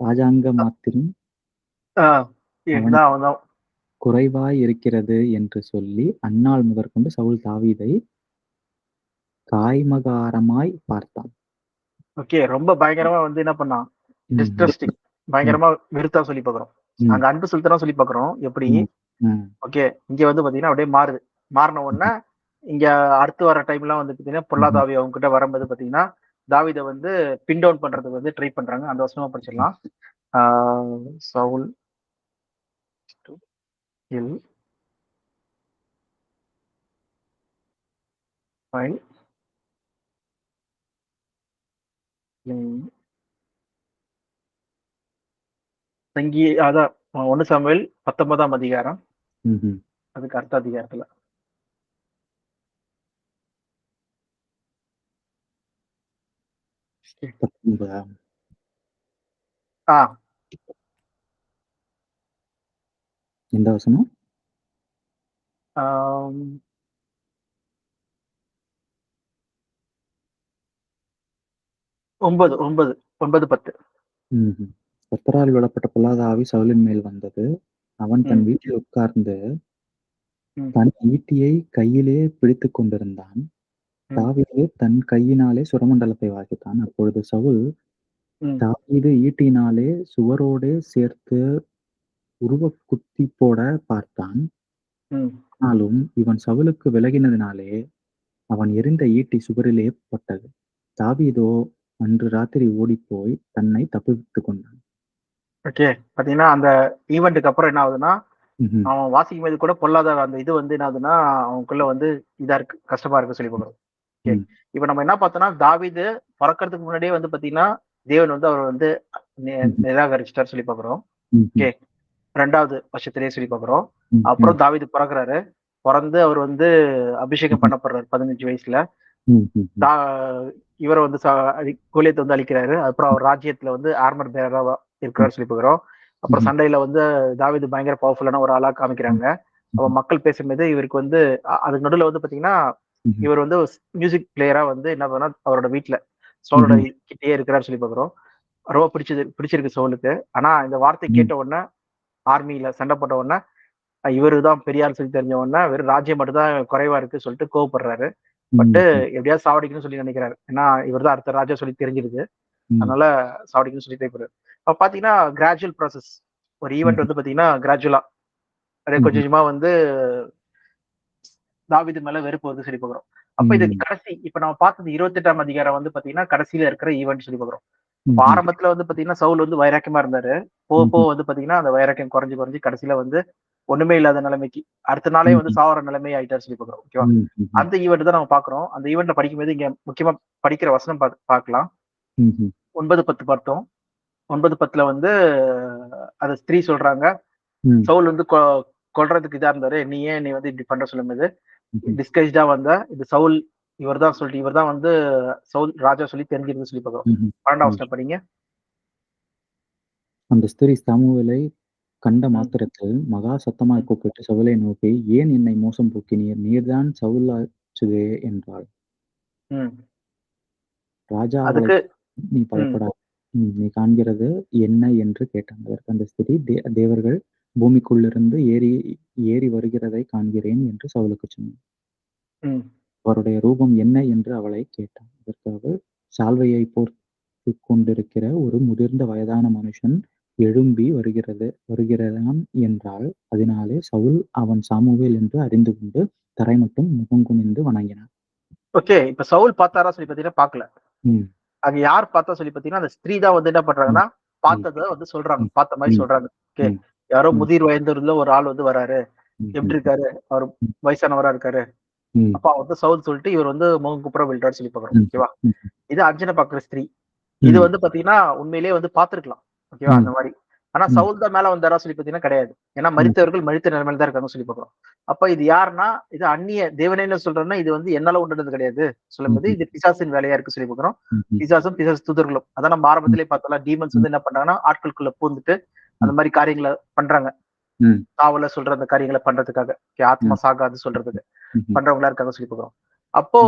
ராஜாங்கமாத்திரம் குறைவாய் இருக்கிறது என்று சொல்லி அந்நாள் முதற்கொண்டு சவுல் தாவீதை காய்மகாரமாய் பார்த்தான். ஓகே, ரொம்ப பயங்கரமா வந்து என்ன பண்ணான், டிஸ்ட்ரஸ்டிங், பயங்கரமா வெறுத்தா சொல்லி பாக்குறோம். அங்க அன்பு செலுத்தனா சொல்லி பாக்குறோம். எப்படி ஓகே, இங்க வந்து பாத்தீங்கன்னா அப்படியே மாறுது. மாறின உடனே இங்க அடுத்து வர டைம்லாம் வந்து பாத்தீங்கன்னா பொல்லாதாவி அவங்க கிட்ட வரும்போது பாத்தீங்கன்னா தாவீதை வந்து பின் டவுன் பண்றதுக்கு வந்து ட்ரை பண்றாங்க. அந்த வருஷமா படிச்சிடலாம். சவுல் அதான் 1 சாமுவேல் 19ஆம் அதிகாரம். அதுக்கு அடுத்த அதிகாரத்துல எந்த வசனம்? 9:10. கர்த்தரால் விடப்பட்ட பொல்லாத ஆவி சவுலின் மேல் வந்தது. அவன் தன் வீட்டில் உட்கார்ந்து தன் ஈட்டியை கையிலே பிடித்துக் கொண்டிருந்தான். தாவீது தன் கையினாலே சுரமண்டலத்தை வாசித்தான். அப்பொழுது சவுல் தாவீது ஈட்டினாலே சுவரோடே சேர்த்து உருவக் குத்தி போட பார்த்தான். ஆனாலும் இவன் சவுலுக்கு விலகினதினாலே அவன் எறிந்த ஈட்டி சுவரிலே பட்டது. தாவீதோ அன்று ராத்திரி ஓடிப்போய் தன்னை தப்புவித்துக் கொண்டான். ஓகே, பாத்தீங்கன்னா அந்த ஈவெண்ட்டுக்கு அப்புறம் என்ன ஆகுதுன்னா, அவன் வாசிக்கும் போது கூட பொல்லாத அந்த இது வந்து என்ன ஆகுதுன்னா அவனுக்குள்ள வந்து இதா இருக்கு, கஷ்டமா இருக்கு சொல்லி போகிறோம். இப்ப நம்ம என்ன பார்த்தோம்னா, தாவீது பிறக்கிறதுக்கு முன்னாடியே வந்து பாத்தீங்கன்னா தேவன் வந்து அவர் வந்து நிராகரிச்சிட்டார் சொல்லி பாக்குறோம். ஓகே, 2வது வருஷத்திலேயே சொல்லி பாக்குறோம். அப்புறம் தாவீது பிறகுறாரு. பிறந்து அவர் வந்து அபிஷேகம் பண்ணப்படுறாரு 15 வயசுல. இவரை வந்து கோலியத்தை வந்து அழிக்கிறாரு. அப்புறம் அவர் ராஜ்யத்துல வந்து ஆர்மர் பேரரா இருக்கிறாரு சொல்லி பாக்குறோம். அப்புறம் சண்டையில வந்து தாவீது பயங்கர பவர்ஃபுல்லான ஒரு ஆளா காமிக்கிறாங்க. அவ மக்கள் பேசும்போது இவருக்கு வந்து அதுக்கு நடுவில் வந்து பாத்தீங்கன்னா இவர் வந்து மியூசிக் பிளேயரா வந்து என்ன பண்ணா அவரோட வீட்டுல சவுலோட கிட்டேயே இருக்கிறாரு சொல்லி பாக்குறோம். ரொம்ப பிடிச்சிருக்கு சவுலுக்கு. ஆனா இந்த வார்த்தை கேட்ட உடனே ஆர்மியில சண்டை போட்ட உடனே இவரு தான் பெரியார் சொல்லி தெரிஞ்ச உடனே வெறும் ராஜ்யம் மட்டும் தான் குறைவா இருக்கு சொல்லிட்டு கோவப்படுறாரு. பட்டு எப்படியாவது சாவடிக்கணும்னு சொல்லி நினைக்கிறாரு. ஏன்னா இவர் தான் அடுத்த ராஜா சொல்லி தெரிஞ்சிருக்கு. அதனால சாவடிக்கணும்னு சொல்லி ட்ரை பண்றாரு. அப்ப பாத்தீங்கன்னா கிராஜுவல் ப்ராசஸ். ஒரு ஈவெண்ட் வந்து பாத்தீங்கன்னா கிராஜுவலா அப்படியே கொஞ்சம் கொஞ்சமா வந்து தாவீது மேல வெறுப்பு வந்து சொல்லி பாக்குறோம். அப்ப இது கடைசி இப்ப நம்ம பார்த்தது 28ஆம் அதிகாரம் வந்து பாத்தீங்கன்னா கடைசியில இருக்கிற ஈவெண்ட் சொல்லி பாக்குறோம். அப்ப ஆரம்பத்துல வந்து பாத்தீங்கன்னா சவுல் வந்து வைராக்கியமா இருந்தாரு. போக வந்து பாத்தீங்கன்னா அந்த வைராக்கியம் குறைஞ்சு கடைசியில வந்து ஒண்ணுமே இல்லாத நிலைமைக்கு அடுத்த நாளே வந்து சாவர நிலைமை ஆயிட்டாரு சொல்லி பாக்குறோம். ஓகேவா? அந்த ஈவெண்ட் தான் நம்ம பாக்குறோம். அந்த ஈவெண்ட்ல படிக்கும்போது இங்க முக்கியமா படிக்கிற வசனம் பார்க்கலாம். 9:10 பார்த்தோம். 9:10 வந்து அந்த ஸ்திரீ சொல்றாங்க சவுல் வந்து கொல்றதுக்கு இதா இருந்தாரு. நீ வந்து இப்படி பண்ற சொல்லும்போது டிஸ்கைஸ்டா வந்த இது சவுல் இவர் தான் சொல்லிட்டு இவர் தான் வந்து சவுல் ராஜா சொல்லி தெரிஞ்சிருந்து சொல்லி பார்க்கிறோம். 12ஆம் வசனம் படிங்க. அந்த ஸ்திரீ சாமுவேலை கண்ட மாத்திரத்தில் மகா சத்தமாய் கூப்பிட்டு சவுலை நோக்கி, ஏன் என்னை மோசம் போக்கினீர்? நீர்தான் சவுலாச்சுதே என்றாள். ராஜா அவளை, நீ பயப்படாத, நீ காண்கிறது என்ன என்று கேட்டான். அதற்கு அந்த ஸ்திரீ, தேவர்கள் பூமிக்குள்ளிருந்து ஏறி வருகிறதை காண்கிறேன் என்று சவுலுக்கு சொன்னான். அவருடைய ரூபம் என்ன என்று அவளை கேட்டான். அதற்கு அவள், சால்வையை போர்த்து கொண்டிருக்கிற ஒரு முதிர்ந்த வயதான மனுஷன் எழும்பி வருகிறதாம் என்றாள். அதனாலே சவுல் அவன் சாமுவேல் என்று அறிந்து கொண்டு தரை மட்டும் முகங்குனிந்து வணங்கினான். ஓகே, இப்ப சவுல் பார்த்தாரா சொல்லி பாத்தீங்கன்னா பாக்கல. அது யார் பார்த்தா சொல்லி பாத்தீங்கன்னா அந்த ஸ்திரீ தான் வந்து என்ன பண்றாங்கன்னா பார்த்தத வந்து சொல்றாங்க, பார்த்த மாதிரி சொல்றாங்க. ஓகே, யாரோ முதிர் வயதுல ஒரு ஆள் வந்து வராரு, எப்படி இருக்காரு, அவர் வயசானவரா இருக்காரு. அப்ப வந்து சவுல் சொல்லிட்டு இவர் வந்து முகம் குப்புற விழுறாரு சொல்லி பாக்குறோம். ஓகேவா? இது அர்ஜுன பாக்குற ஸ்திரீ. இது வந்து பாத்தீங்கன்னா உண்மையிலேயே வந்து பாத்துருக்கலாம். ஓகேவா? அந்த மாதிரி. ஆனா சவுல் தான் மேல வந்தாரா சொல்லி பாத்தீங்கன்னா கிடையாது. ஏன்னா மரித்தவர்கள் மரித்த நிலைமையில தான் இருக்காங்க சொல்லி பாக்குறோம். அப்ப இது யாருன்னா இது அந்நிய தேவனேன்னு சொல்றேன்னா இது வந்து என்னால உண்டது கிடையாது சொல்லும்போது இது பிசாசின் வேலையா இருக்கு சொல்லி பாக்குறோம். பிசாசும் பிசாசு தூதர்களும் அதான் நம்ம ஆரம்பத்திலே பார்த்தோம்ல, டீமன்ஸ் வந்து என்ன பண்றாங்கன்னா ஆட்களுக்குள்ள பூந்துட்டு அந்த மாதிரி காரியங்களை பண்றாங்க. தாவல சொல்ற அந்த காரியங்களை பண்றதுக்காக, ஆத்மா சாகாது சொல்றதுக்கு பண்றவங்களா இருக்காங்க சொல்லி பாக்குறோம். அப்போ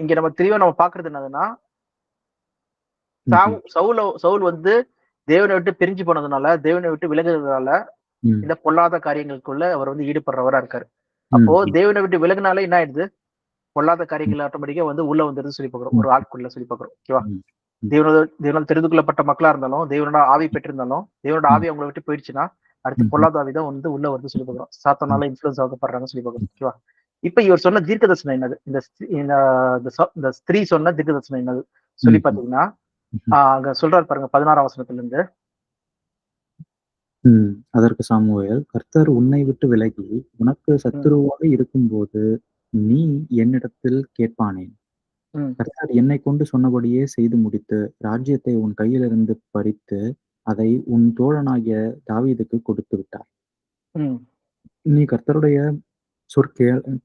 இங்க நம்ம தெளிவா நம்ம பாக்குறது என்னதுன்னா சவுல் வந்து தேவனை விட்டு பிரிஞ்சு போனதுனால, தேவனை விட்டு விலகுறதுனால இந்த பொல்லாத காரியங்களுக்குள்ள அவர் வந்து ஈடுபடுறவரா இருக்காரு. அப்போ தேவனை விட்டு விலகுனாலே என்ன ஆயிடுது? பொல்லாத காரியங்கள் ஆட்டோமேட்டிக்கா வந்து உள்ள வந்துருது சொல்லி பாக்குறோம். ஒரு ஆட்குள்ள சொல்லி பாக்குறோம். ஓகேவா? தேவனால் தெரிந்து கொள்ளப்பட்ட மக்களா இருந்தாலும், தேவனோட ஆவி பெற்றிருந்தாலும், தேவனோட ஆவி அவங்களை விட்டு போயிடுச்சுன்னா அடுத்து பொல்லாத ஆவி தான் வந்து உள்ள வந்து சொல்லி பாக்குறோம். சாத்தானால இன்ஃபுளுன்ஸ் ஆகப்படுறாங்க சொல்லி பாக்குறோம். ஓகேவா? இப்ப இவர் சொன்ன தீர்க்க தரிசனம் என்னது? இந்த ஸ்திரீ சொன்ன தீர்க்க தரிசனம் என்னது சொல்லி பாத்தீங்கன்னா அங்க சொல்றாரு பாருங்க 16ஆம் வசனத்துல இருந்து. அதற்கு சாமுவேல், கர்த்தர் உன்னை விட்டு விலகி உனக்கு சத்துருவாக இருக்கும்போது நீ என்னிடத்தில் கேட்பானேன்? கர்த்தர் என்னை கொண்டு சொன்னபடியே செய்து முடித்து ராஜ்யத்தை உன் கையிலிருந்து பறித்து அதை உன் தோழனாகிய தாவீதுக்கு கொடுத்து விட்டார். நீ கர்த்தருடைய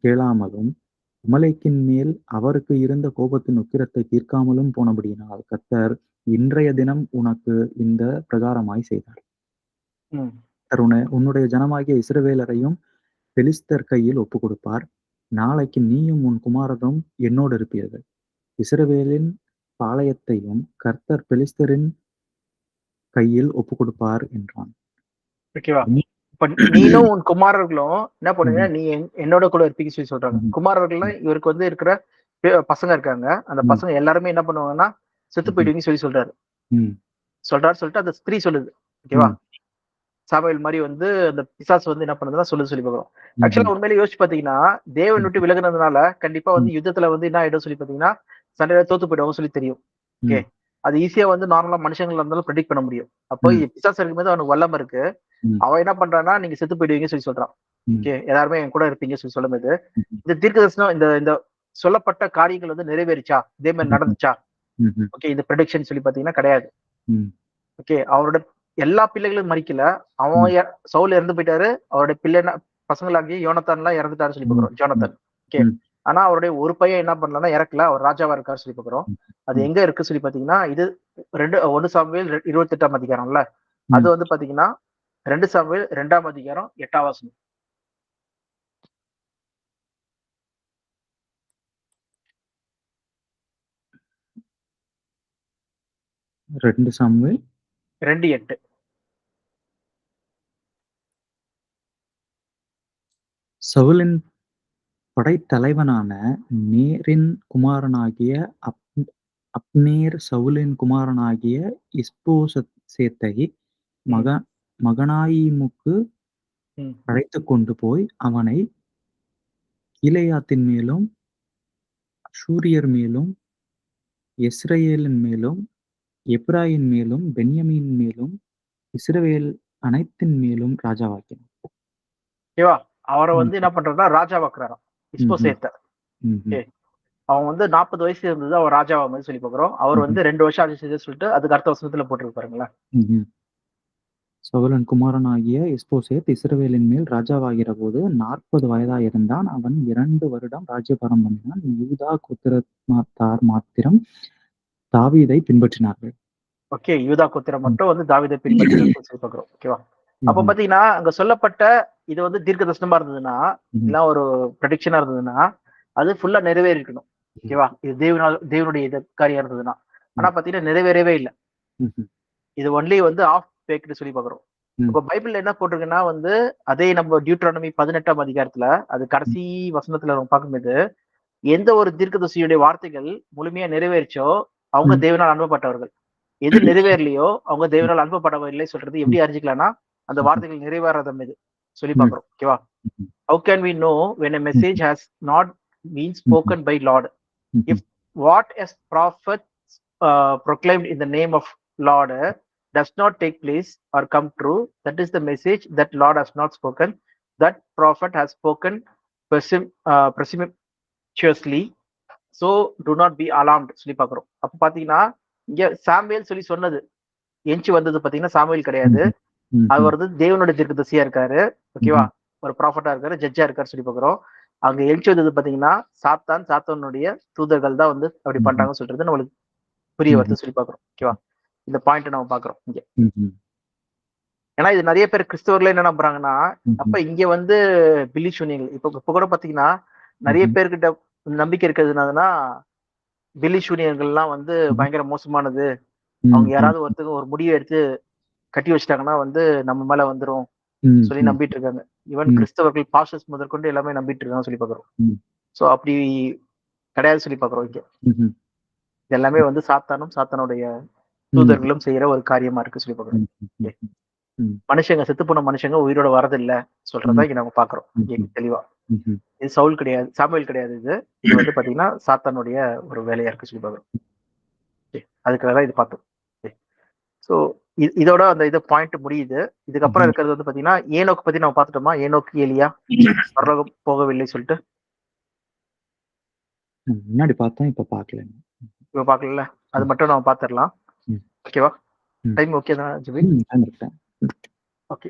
கேளாமலும் அமலேக்கின் மேல் அவருக்கு இருந்த கோபத்தின் உக்கிரத்தை தீர்க்காமலும் போனபடியினால் கர்த்தர் இன்றைய தினம் உனக்கு இந்த பிரகாரமாய் செய்தார். உன்னுடைய ஜனமாகிய இஸ்ரவேலரையும் பெலிஸ்தர் கையில் ஒப்பு கொடுப்பார். நாளைக்கு நீயும் உன் குமாரரும் என்னோடு இருப்பீர்கள். இஸ்ரவேலின் பாளையத்தையும் கர்த்தர் பெலிஸ்தரின் கையில் ஒப்பு கொடுப்பார் என்றான். ஓகேவா? இப்ப நீனும் உன் குமாரர்களும் என்ன பண்ணுங்க, நீ என்னோட கூட இருப்பீங்க சொல்லி சொல்றாங்க. குமாரர்கள் இவருக்கு வந்து இருக்கிற பசங்க இருக்காங்க. அந்த பசங்க எல்லாருமே என்ன பண்ணுவாங்கன்னா செத்து போயிடுவீங்க சொல்லி சொல்றாரு. சொல்லிட்டு அந்த ஸ்திரீ சொல்லுது. ஓகேவா? சாமுவேல் மாதிரி வந்து அந்த பிசாசு வந்து என்ன பண்ணுதுன்னா சொல்லி பார்க்கிறோம். ஆக்சுவலா உண்மையிலே யோசிச்சு பாத்தீங்கன்னா தேவன் விட்டு விலகுனதுனால கண்டிப்பா வந்து யுத்தத்துல வந்து என்ன ஆயிடும் சொல்லி பாத்தீங்கன்னா சண்டையில தோத்து போயிடுவோம் சொல்லி தெரியும். ஓகே, அது ஈஸியா வந்து நார்மலா மனுஷங்கள் இருந்தாலும் ப்ரெடிக்ட் பண்ண முடியும். அப்போ பிசாசு இருக்கும்போது அவனுக்கு வல்லம் இருக்கு. அவன் என்ன பண்றான்னா நீங்க செத்து போயிடுவீங்க சொல்லி சொல்றான். ஓகே, எல்லாருமே என் கூட இருப்பீங்க சொல்லி சொல்லும்போது இந்த தீர்க்க தரிசனம் இந்த சொல்லப்பட்ட காரியங்கள் வந்து நிறைவேறிச்சா, இதே மாதிரி நடந்துச்சா? ஓகே, இந்த ப்ரெடிக்ஷன் சொல்லி பாத்தீங்கன்னா கிடையாது. ஓகே, அவரோட எல்லா பிள்ளைகளும் மறிக்கல. அவன் சவுல் இறந்து போயிட்டாரு. அவருடைய பிள்ளை பசங்களாகி யோனத்தான் எல்லாம் இறந்துட்டாரு சொல்லி பாக்குறோம். ஜோனத்தன். ஓகே, ஆனா அவருடைய ஒரு பையன் என்ன பண்ணலன்னா இறக்கல, அவர் ராஜாவா இருக்காரு சொல்லி பாக்குறோம். அது எங்க இருக்கு சொல்லி பாத்தீங்கன்னா இது 1 சாமுவேல் 28ஆம் அதிகாரம்ல, அது வந்து பாத்தீங்கன்னா 2 சாமுவேல் 2ஆம் அதிகாரம் 8ஆம் வசனம். 2 சாமுவேல் 2:8. சவுலின் படைத்தலைவனான நேரின் குமாரனாகிய அப்னேர் சவுலின் குமாரனாகிய இஸ்போசேத்தை மகனாயீமுக்கு அழைத்துக் கொண்டு போய் அவனை கீலேயாத்தின் மேலும் அஷூரியர் மேலும் யெஸ்ரயேலின் மேலும் எப்பிராயீம் மேலும் பென்யமீன் மேலும் இஸ்ரவேல் அனைத்தின் மேலும் ராஜாவாக்கினான். ஓகேவா? அவரை வந்து என்ன பண்றதுன்னா ராஜாவாக்குறாராம் இஸ்போசேத்தை. அவன் வந்து 40 வயசு இருந்தது அவர் ராஜாவா மாதிரி சொல்லி பாக்குறோம். அவர் வந்து 2 வருஷம் ஆட்சி செய்து சொல்லிட்டு அதுக்கு அடுத்த வருஷத்துல போட்டிருப்பாருங்களேன். சவுலன் குமாரனாகிய இஸ்போசேத் இஸ்ரவேலின் மேல் ராஜாவாகிற போது 40 வயதாயிருந்தான். அவன் 2 வருடம் ராஜ்யபாரம் பண்ணினான். யூதா கோத்திரத்தார் மாத்திரம் தாவீதை பின்பற்றினார்கள். ஓகே, யூதா கோத்திரம் மட்டும் வந்து தாவீதை பின்பற்றினார்கள் சொல்லி பாக்குறோம். ஓகேவா? அப்ப பாத்தீங்கன்னா அங்க சொல்லப்பட்ட இது வந்து தீர்க்க தரிசனமா இருந்ததுன்னா, இல்ல ஒரு ப்ரெடிக்ஷனா இருந்ததுன்னா அது ஃபுல்லா நிறைவேறி இருக்கணும். ஓகேவா? இது தேவனுடைய இது காரியம் இருந்ததுன்னா. ஆனா பாத்தீங்கன்னா நிறைவேறவே இல்லை. இது ஒன்லி வந்து ஆஃப் பேக்டு சொல்லி பாக்குறோம். இப்ப பைபிள்ல என்ன போட்டிருக்குன்னா வந்து அதே நம்ம டியூட்ரானமி 18ஆம் அதிகாரத்துல அது கடைசி வசனத்துல நம்ம பார்க்கும்போது எந்த ஒரு தீர்க்கதரிசியுடைய வார்த்தைகள் முழுமையா நிறைவேறிச்சோ அவங்க தேவனால் அனுப்பப்பட்டவர்கள், எது நிறைவேறலையோ அவங்க தேவனால் அனுப்பப்படவில்லை சொல்றது எப்படி அறிஞ்சிக்கலாம்னா அந்த வார்த்தைகள் நிறைவேறாத மீது சொல்லி பாக்குறோம். ஓகேவா? How can we know when a message has not been spoken by Lord? If what as prophets proclaimed in the name of Lord does not take place or come true, that is the message that Lord has not spoken. That prophet has spoken presumptuously. So do not be alarmed சொல்லி பாக்குறோம். அப்ப பாத்தீங்கன்னா இங்க சாமுவேல் சொல்லி சொன்னது எஞ்சி வந்தது பாத்தீங்கன்னா சாமுவேல் கிடையாது. அவர் வந்து தேவனுடைய தீர்க்கதரிசியா இருக்காரு. ஓகேவா? ஒரு ப்ராஃபட்டா இருக்காரு, ஜட்ஜா இருக்காரு சொல்லி பாக்குறோம். அங்க எழுச்சி வந்தது பாத்தீங்கன்னா சாத்தானுடைய தூதர்கள் தான் வந்து அப்படி பண்றாங்கன்னு சொல்றது நம்மளுக்கு புரிய வருது சொல்லி பாக்குறோம். ஓகேவா? இந்த பாயிண்ட் நம்ம பாக்குறோம் இங்க. ஏன்னா இது நிறைய பேர் கிறிஸ்தவர்களே என்ன நம்புறாங்கன்னா, அப்ப இங்க வந்து பிலி சூனியங்கள் இப்ப கூட பாத்தீங்கன்னா நிறைய பேர்கிட்ட நம்பிக்கை இருக்கிறது என்னதுன்னா பிலி சூனியர்கள்லாம் வந்து பயங்கர மோசமானது. அவங்க யாராவது ஒருத்தருக்கு ஒரு முடிவை எடுத்து கட்டி வச்சிட்டாங்கன்னா வந்து நம்ம மேல வந்துரும் சொல்லி நம்பிட்டு இருக்காங்க. ஈவன் கிறிஸ்தவர்கள் பாஸ்டர்ஸ் முதற்கொண்டு எல்லாமே நம்பிட்டு இருக்காங்க சொல்லி பாக்குறோம். சோ அப்படி கிடையாது சொல்லி பாக்குறோம் இங்க. இது எல்லாமே வந்து சாத்தானுடைய தூதர்களும் செய்யற ஒரு காரியமா இருக்கு சொல்லி பாக்குறோம். மனுஷங்க செத்து போன மனுஷங்க உயிரோட வரதில்லை சொல்றதா இங்க நம்ம பாக்குறோம் தெளிவா. இது சவுல் கிடையாது, சாமுவேல் கிடையாது. இது வந்து பாத்தீங்கன்னா சாத்தானுடைய ஒரு வேலையா இருக்கு சொல்லி பாக்குறோம். அதுக்காக இது பார்த்தோம். சோ இதோட அந்த இது பாயிண்ட் முடியுது. இதுக்கப்புறம் இருக்கிறது வந்து பாத்தீங்கன்னா ஏனோக்கு பத்தி நம்ம பார்த்துட்டோமா? ஏனோக்கு ஏலியா பரலோகம் போகவில்லை சொல்லிட்டு முன்னாடி பார்த்தோம், இப்ப பார்க்கல. இப்ப பார்க்கல, அது மட்டும் நம்ம பார்த்துடலாம். ஓகேவா? டைம் ஓகே தான் ஜிபி? ஓகே.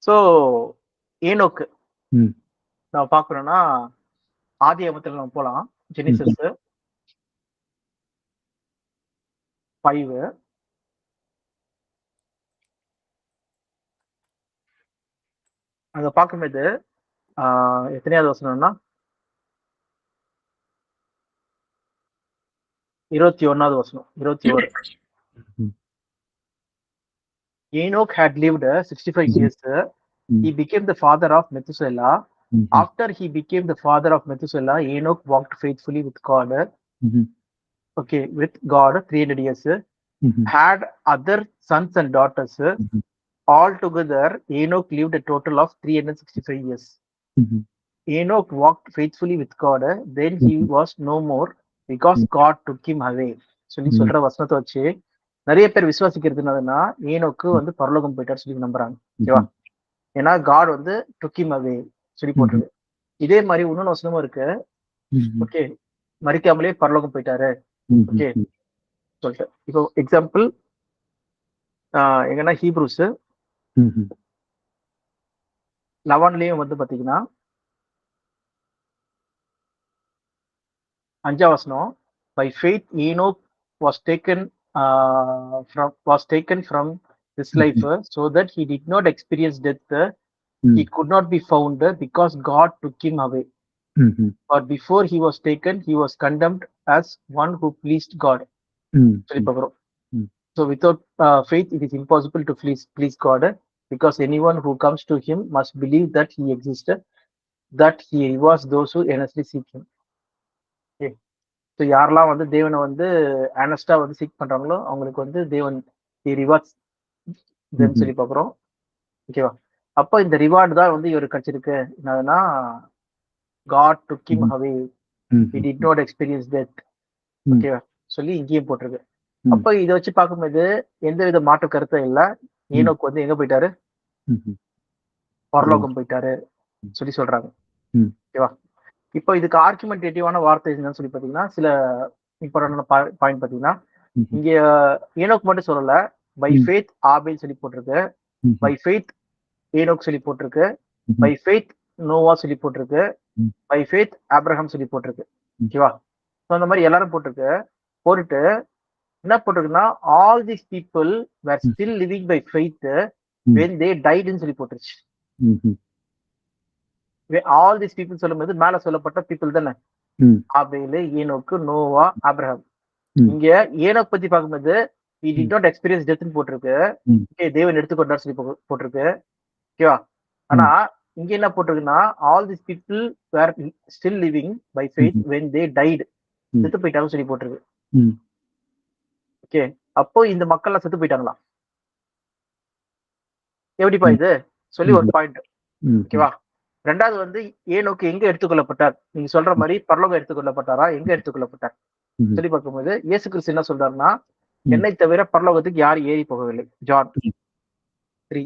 சோ ஏனோக்கு நம்ம பார்க்கறோம்னா ஆதியாகமத்துல நம்ம போலாம். ஜெனிசிஸ் 5 அங்க பார்க்கும்போது எத்தனையாவது வசனம்னா 21வது வசனம். 21. Enoch had lived 65 years. He became the father of Methuselah. After he became the father of Methuselah, Enoch walked faithfully with God. Okay, with God 300 years. Had other sons and daughters. Altogether, Enoch lived a total of 365 years. Enoch walked faithfully with God. Then he was no more because God took him away. சொல்லி சொல்ற வசனத்தை வச்சு நிறைய பேர் விசுவாசிக்கிறது என்னதுன்னா ஏனோக்கு வந்து பரலோகம் போயிட்டார் சொல்லி நம்புறாங்க. ஓகேவா? ஏன்னா காட் வந்து took him away சொல்லி போட்டிருக்கு. இதே மாதிரி இன்னொன்னு வசனமும் இருக்கு. ஓகே, மரிக்காமலே பரலோகம் போயிட்டாரு. ஓகே சொல்லிட்டு இப்போ எக்ஸாம்பிள் எங்கன்னா ஹீப்ரூஸ் 11லயும் வந்து பாத்தீங்கன்னா 5ஆம் வசனம், by faith Enoch was taken from this life so that he did not experience death. He could not be found because God took him away. But before he was taken, he was condemned as one who pleased God. சொல்லி பார்க்கிறோம். So without faith, it is impossible to please God, because anyone who comes to him must believe that he existed, that he rewards those who earnestly seek him. Okay. So யாரெல்லாம் வந்து தேவனை வந்து ஆனஸ்டா வந்து சீக் பண்றாங்களோ அவங்களுக்கு வந்து தேவன் ரிவார்ட்ஸ் சொல்லி பார்க்குறோம். ஓகேவா? அப்போ இந்த ரிவார்டு தான் வந்து இவருக்கு கிடைச்சிருக்கு. என்னதுன்னா God took him away, he did not experience death. ஓகேவா சொல்லி இங்கேயும் போட்டிருக்கு. அப்போ இதை வச்சு பார்க்கும்போது எந்த வித மாற்று கருத்தும் இல்லை. ஏனோக்கு வந்து எங்க போயிட்டாரு? பரலோகம் போயிட்டாரு சொல்லி சொல்றாங்க. ஓகேவா? இப்போ இதுக்கு ஆர்குமெண்டேட்டிவான வார்த்தை என்னன்னு சொல்லி பாத்தீங்கன்னா, சில இம்பார்ட்டன்டான பாயிண்ட் பாத்தீங்கன்னா, இங்க ஏனோக் மட்டும் சொல்லல, பை ஃபேத் ஆபேல் சொல்லி போட்டிருக்கு, பை ஃபேத் ஏனோக் சொல்லி போட்டிருக்கு, பை ஃபேத் நோவா சொல்லி போட்டிருக்கு, பை ஃபேத் ஆப்ரஹாம் சொல்லி போட்டிருக்கு. ஓகேவா? ஸோ அந்த மாதிரி எல்லாரும் போட்டுட்டு என்ன போட்டிருக்குன்னா, all these people were still living by faith when they died ன்னு சொல்லி போட்டுருச்சு. ஆல் தீஸ் பீப்புள் சொல்லும்போது மேல சொல்லப்பட்ட பீப்புள் தானே, ஆபேலு, ஏனோக்கு, நோவா, ஆப்ரஹாம். இங்க ஏனோக் பத்தி பார்க்கும்போது he did not experience death ன்னு போட்டிருக்கு. ஓகே, தேவன் எடுத்துக்கொண்டார் சொல்லி போட்டிருக்கு. ஓகேவா? ஆனா இங்க என்ன போட்டிருக்குன்னா, all these people were still living by faith when they died, செத்து போயிட்டாங்க சொல்லி போட்டிருக்கு. ஓகே, அப்போ இந்த மக்கள்லாம் செத்து போயிட்டாங்களா? எப்படிப்பா இது சொல்லி ஒரு பாயிண்ட். ஓகேவா? ரெண்டாவது வந்து ஏனோக்கு எங்க எடுத்துக்கொள்ளப்பட்டார்? நீங்க சொல்ற மாதிரி பரலோகம் எடுத்துக்கொள்ளப்பட்டாரா? எங்க எடுத்துக்கொள்ளப்பட்டார் சொல்லி பார்க்கும்போது இயேசு கிறிஸ்து என்ன சொல்றாருன்னா, என்னை தவிர பரலோகத்துக்கு யாரும் ஏறி போகவில்லை. ஜான் 3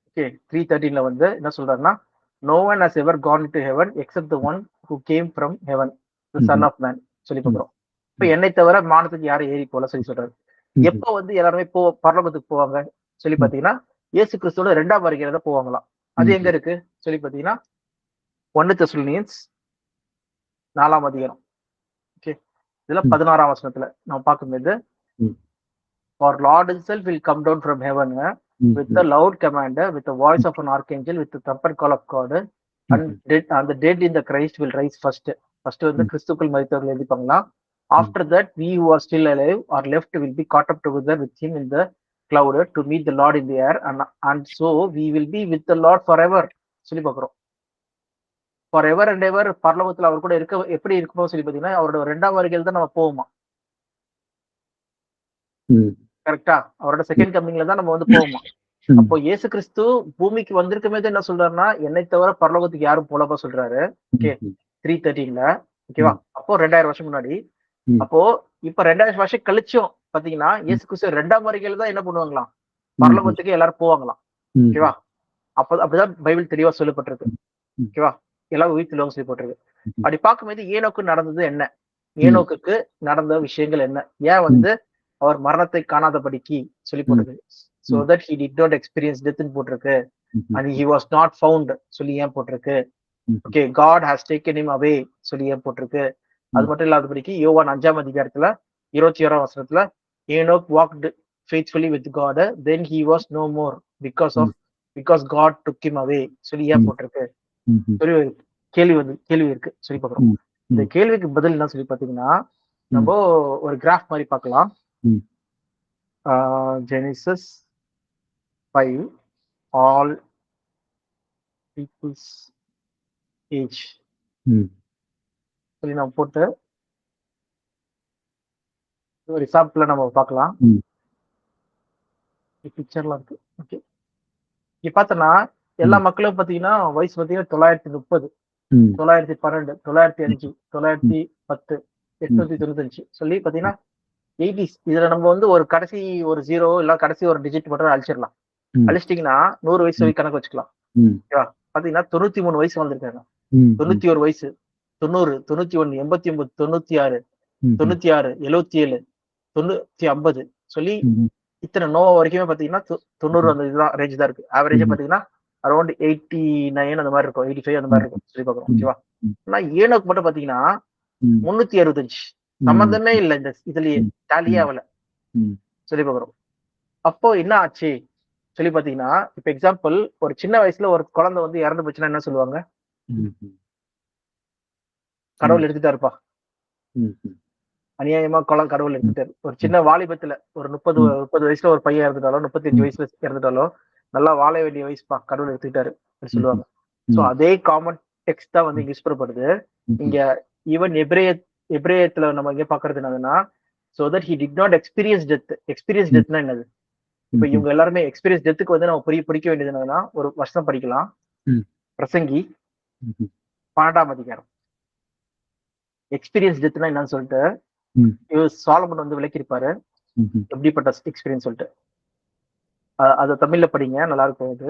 ஓகே 3:13 வந்து என்ன சொல்றாருன்னா, no one has ever gone to heaven except the one who came from heaven, the son of man சொல்லி பார்க்கிறோம். இப்ப என்னை தவிர மானத்துக்கு யாரும் ஏறி போல சொல்லி சொல்றாரு. எப்ப வந்து எல்லாருமே பரலோகத்துக்கு போவாங்க சொல்லி பாத்தீங்கன்னா, இயேசு கிறிஸ்துவோட 2ஆம் வருகையில தான் போவாங்களாம். அது எங்க இருக்கு சொல்லி பாத்தீங்கன்னா, 1 தெசலோனியன்ஸ் 4ஆம் அதிகாரம். ஓகே, இதுல 16ஆம் வசனத்துல நம்ம பார்க்கும்போது, for Lord himself will come down from heaven with a loud command, with the voice of an archangel, with the trumpet call of God, and the dead in the Christ will rise first. First வந்து கிறிஸ்துக்குள் மரித்தவர்கள் எழுதிப்பாங்களாம். After that, we who are still alive or left will be caught up together with him in the cloud to meet the Lord in the air, and so we will be with the Lord forever சொல்லி பார்க்கிறோம். forever and ever பரலோகத்துல அவர் கூட இருக்க எப்படி இருக்குமோ சொல்லி பாத்தீங்கன்னா, அவரோட 2ஆம் வருகையில தான் நம்ம போவோமா. கரெக்டா? அவரோட செகண்ட் கம்மிங்ல தான் நம்ம வந்து போவோமா. அப்போ இயேசு கிறிஸ்து பூமிக்கு வந்திருக்குமே என்ன சொல்றாருன்னா, என்னை தவிர பரலோகத்துக்கு யாரும் போலப்பா சொல்றாரு. ஓகே, 3:13 ஓகேவா? அப்போ 2000 வருஷம் முன்னாடி. அப்போ இப்ப 2000 வருஷம் கழிச்சும் பாத்தீங்கன்னா, இயேசு கிறிஸ்து 2ஆம் வருகையில தான் என்ன பண்ணுவாங்களாம், பரலோகத்துக்கு எல்லாரும் போவாங்களாம். ஓகேவா? அப்படிதான் பைபிள் தெளிவா சொல்லப்பட்டிருக்கு. ஓகேவா? எல்லாரும் உயிர்த்தெழுவாங்க சொல்லி போட்டிருக்கு. அப்படி பார்க்கும்போது ஏனோக்கு நடந்தது என்ன, ஏனோக்கு நடந்த விஷயங்கள் என்ன, ஏன் வந்து அவர் மரணத்தை காணாதபடிக்கு சொல்லி போட்டிருக்கு. so that he did not experience death ன்னு போட்டிருக்கு. and he was not found சொல்லி ஏன் போட்டிருக்கு. Okay, God has taken him away சொல்லி ஏன் போட்டிருக்கு. அது மட்டும் இல்லாதபடிக்கு யோவான் 5ஆம் அதிகாரத்துல 21ஆம் வசனத்துல, Enoch walked faithfully with God, then he was no more because God took him away சொல்லி ஏன் போட்டிருக்கு. கேள்வி இருக்கு சொல்லி பார்க்கிறோம். இந்த கேள்விக்கு பதில் என்ன சொல்லி பாத்தீங்கன்னா, நம்ம ஒரு கிராஃப் மாதிரி பார்க்கலாம். ஜெனிசிஸ் 5 all people's age சொல்லி நம்ம போட்டு ஒரு எக்ஸாம்பிள் நம்ம பார்க்கலாம். பிக்சர்லாம் இருக்கு. ஓகே, இங்க பார்த்தோன்னா எல்லா மக்களும் பாத்தீங்கன்னா வயசு பாத்தீங்கன்னா 930, 912, 905, 910, 895 சொல்லி பாத்தீங்கன்னா 80s. இதுல நம்ம வந்து ஒரு கடைசி ஒரு 0 இல்ல கடைசி ஒரு டிஜிட் மட்டும் அழிச்சிடலாம். அழிச்சிட்டீங்கன்னா 100 வயசு வரைக்கும் கணக்கு வச்சுக்கலாம். ஓகேவா? பாத்தீங்கன்னா 93 வயசு வந்திருக்காங்க, 91 வயசு, 90, 91, 89, 96, 96, 77, 950 சொல்லி இத்தனை நோவா வரைக்குமே பாத்தீங்கன்னா 90 அந்த இதுதான் ரேஞ்ச் தான் இருக்கு. ஆவரேஜா பாத்தீங்கன்னா அரௌண்ட் 89 அந்த மாதிரி இருக்கும், 85 அந்த மாதிரி இருக்கும் சொல்லி பாக்குறோம். ஓகேவா? ஆனா ஏனோக்கு மட்டும் பாத்தீங்கன்னா 365, சம்பந்தமே இல்லை இந்த இதுலயே, டேலியே ஆகல சொல்லி பாக்குறோம். அப்போ என்ன ஆச்சு சொல்லி பாத்தீங்கன்னா, இப்ப எக்ஸாம்பிள் ஒரு சின்ன வயசுல ஒரு குழந்தை வந்து இறந்து போச்சுன்னா என்ன சொல்லுவாங்க? கடவுள் எடுத்துட்டாருப்பா. ம், ம், அநியாயமா கடவுள் ம், எடுத்துட்டாரு. ஒரு ம், சின்ன வாலிபத்துல ஒரு 30 ம், 30 வயசுல ஒரு பையன் இறந்துட்டாலோ, 35 ம், வயசுல இறந்துட்டாலோ, நல்லா வாழ வேண்டிய வயசுப்பா கடவுள் எடுத்துக்கிட்டாரு அப்படின்னு ம், சொல்லுவாங்க. சோ ம், அதே காமன் டெக்ஸ்ட் தான் வந்து ம், இங்க யூஸ் பண்ணப்படுது. ம், இங்க ஈவன் எபிரேயத்துல நம்ம இங்க பாக்குறது என்னதுன்னா, so that he did not experience death. Experience ம், டெத்னா என்னது? இப்ப ம், இவங்க எல்லாருமே எக்ஸ்பீரியன்ஸ் டெத்துக்கு வந்து நம்ம படிக்க வேண்டியது என்னதுன்னா, ஒரு வருஷம் படிக்கலாம். ம், பிரசங்கி ம், 12ஆம் அதிகாரம். எக்ஸ்பீரியன்ஸ் டெத்னா என்னன்னு சொல்லிட்டு ம், சாலமன் வந்து விளக்கியிருப்பாரு. ம். எப்படிப்பட்ட எக்ஸ்பீரியன்ஸ் சொல்லிட்டு. அத தமிழ்ல படிங்க, நல்லா இருக்கும் அது.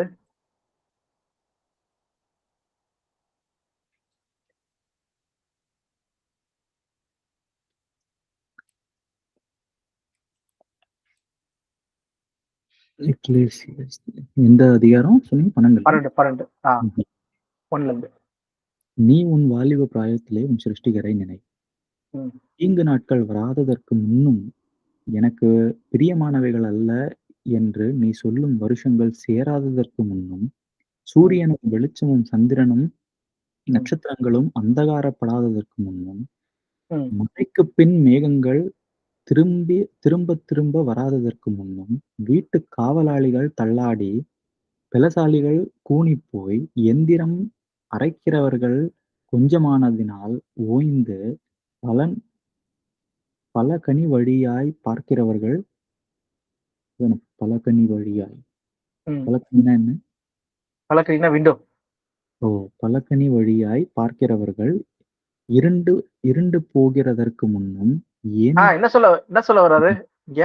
எக்லேசியஸ் எந்த அதிகாரம் சொன்னீங்க? 12. 12 ம்ஹ்ம். 1ல இருந்து. நீ உன் வாலிப பிராயத்திலே உன் சிருஷ்டிகரை நினை. ம், தீங்கு நாட்கள் வராததற்கு முன்னும் எனக்கு பிரியமானவைகள் அல்ல என்று நீ சொல்லும் வருஷங்கள் சேராததற்கு முன்னும் ம், சூரியனும் வெளிச்சமும் சந்திரனும் ம், நட்சத்திரங்களும் அந்தகாரப்படாததற்கு முன்னும் ம், மழைக்குப் பின் மேகங்கள் திரும்ப திரும்ப வராததற்கு முன்னும் வீட்டுக் காவலாளிகள் தள்ளாடி பெலசாலிகள் கூனிப்போய் எந்திரம் அரைக்கிறவர்கள் கொஞ்சமானதினால் ஓய்ந்து பலன் பலகனி வழியாய்ப் பார்க்கிறவர்கள் பலகனி வழியாய் ம். பலகனின்னா என்ன? பழக்கிறீங்கன்னா விண்டோ. ஓ! பலகனி வழியாய்ப் பார்க்கிறவர்கள் இருண்டு இருண்டு போகிறதற்கு முன்னும் ஏன் என்ன சொல்ல வர்றாரு இங்க?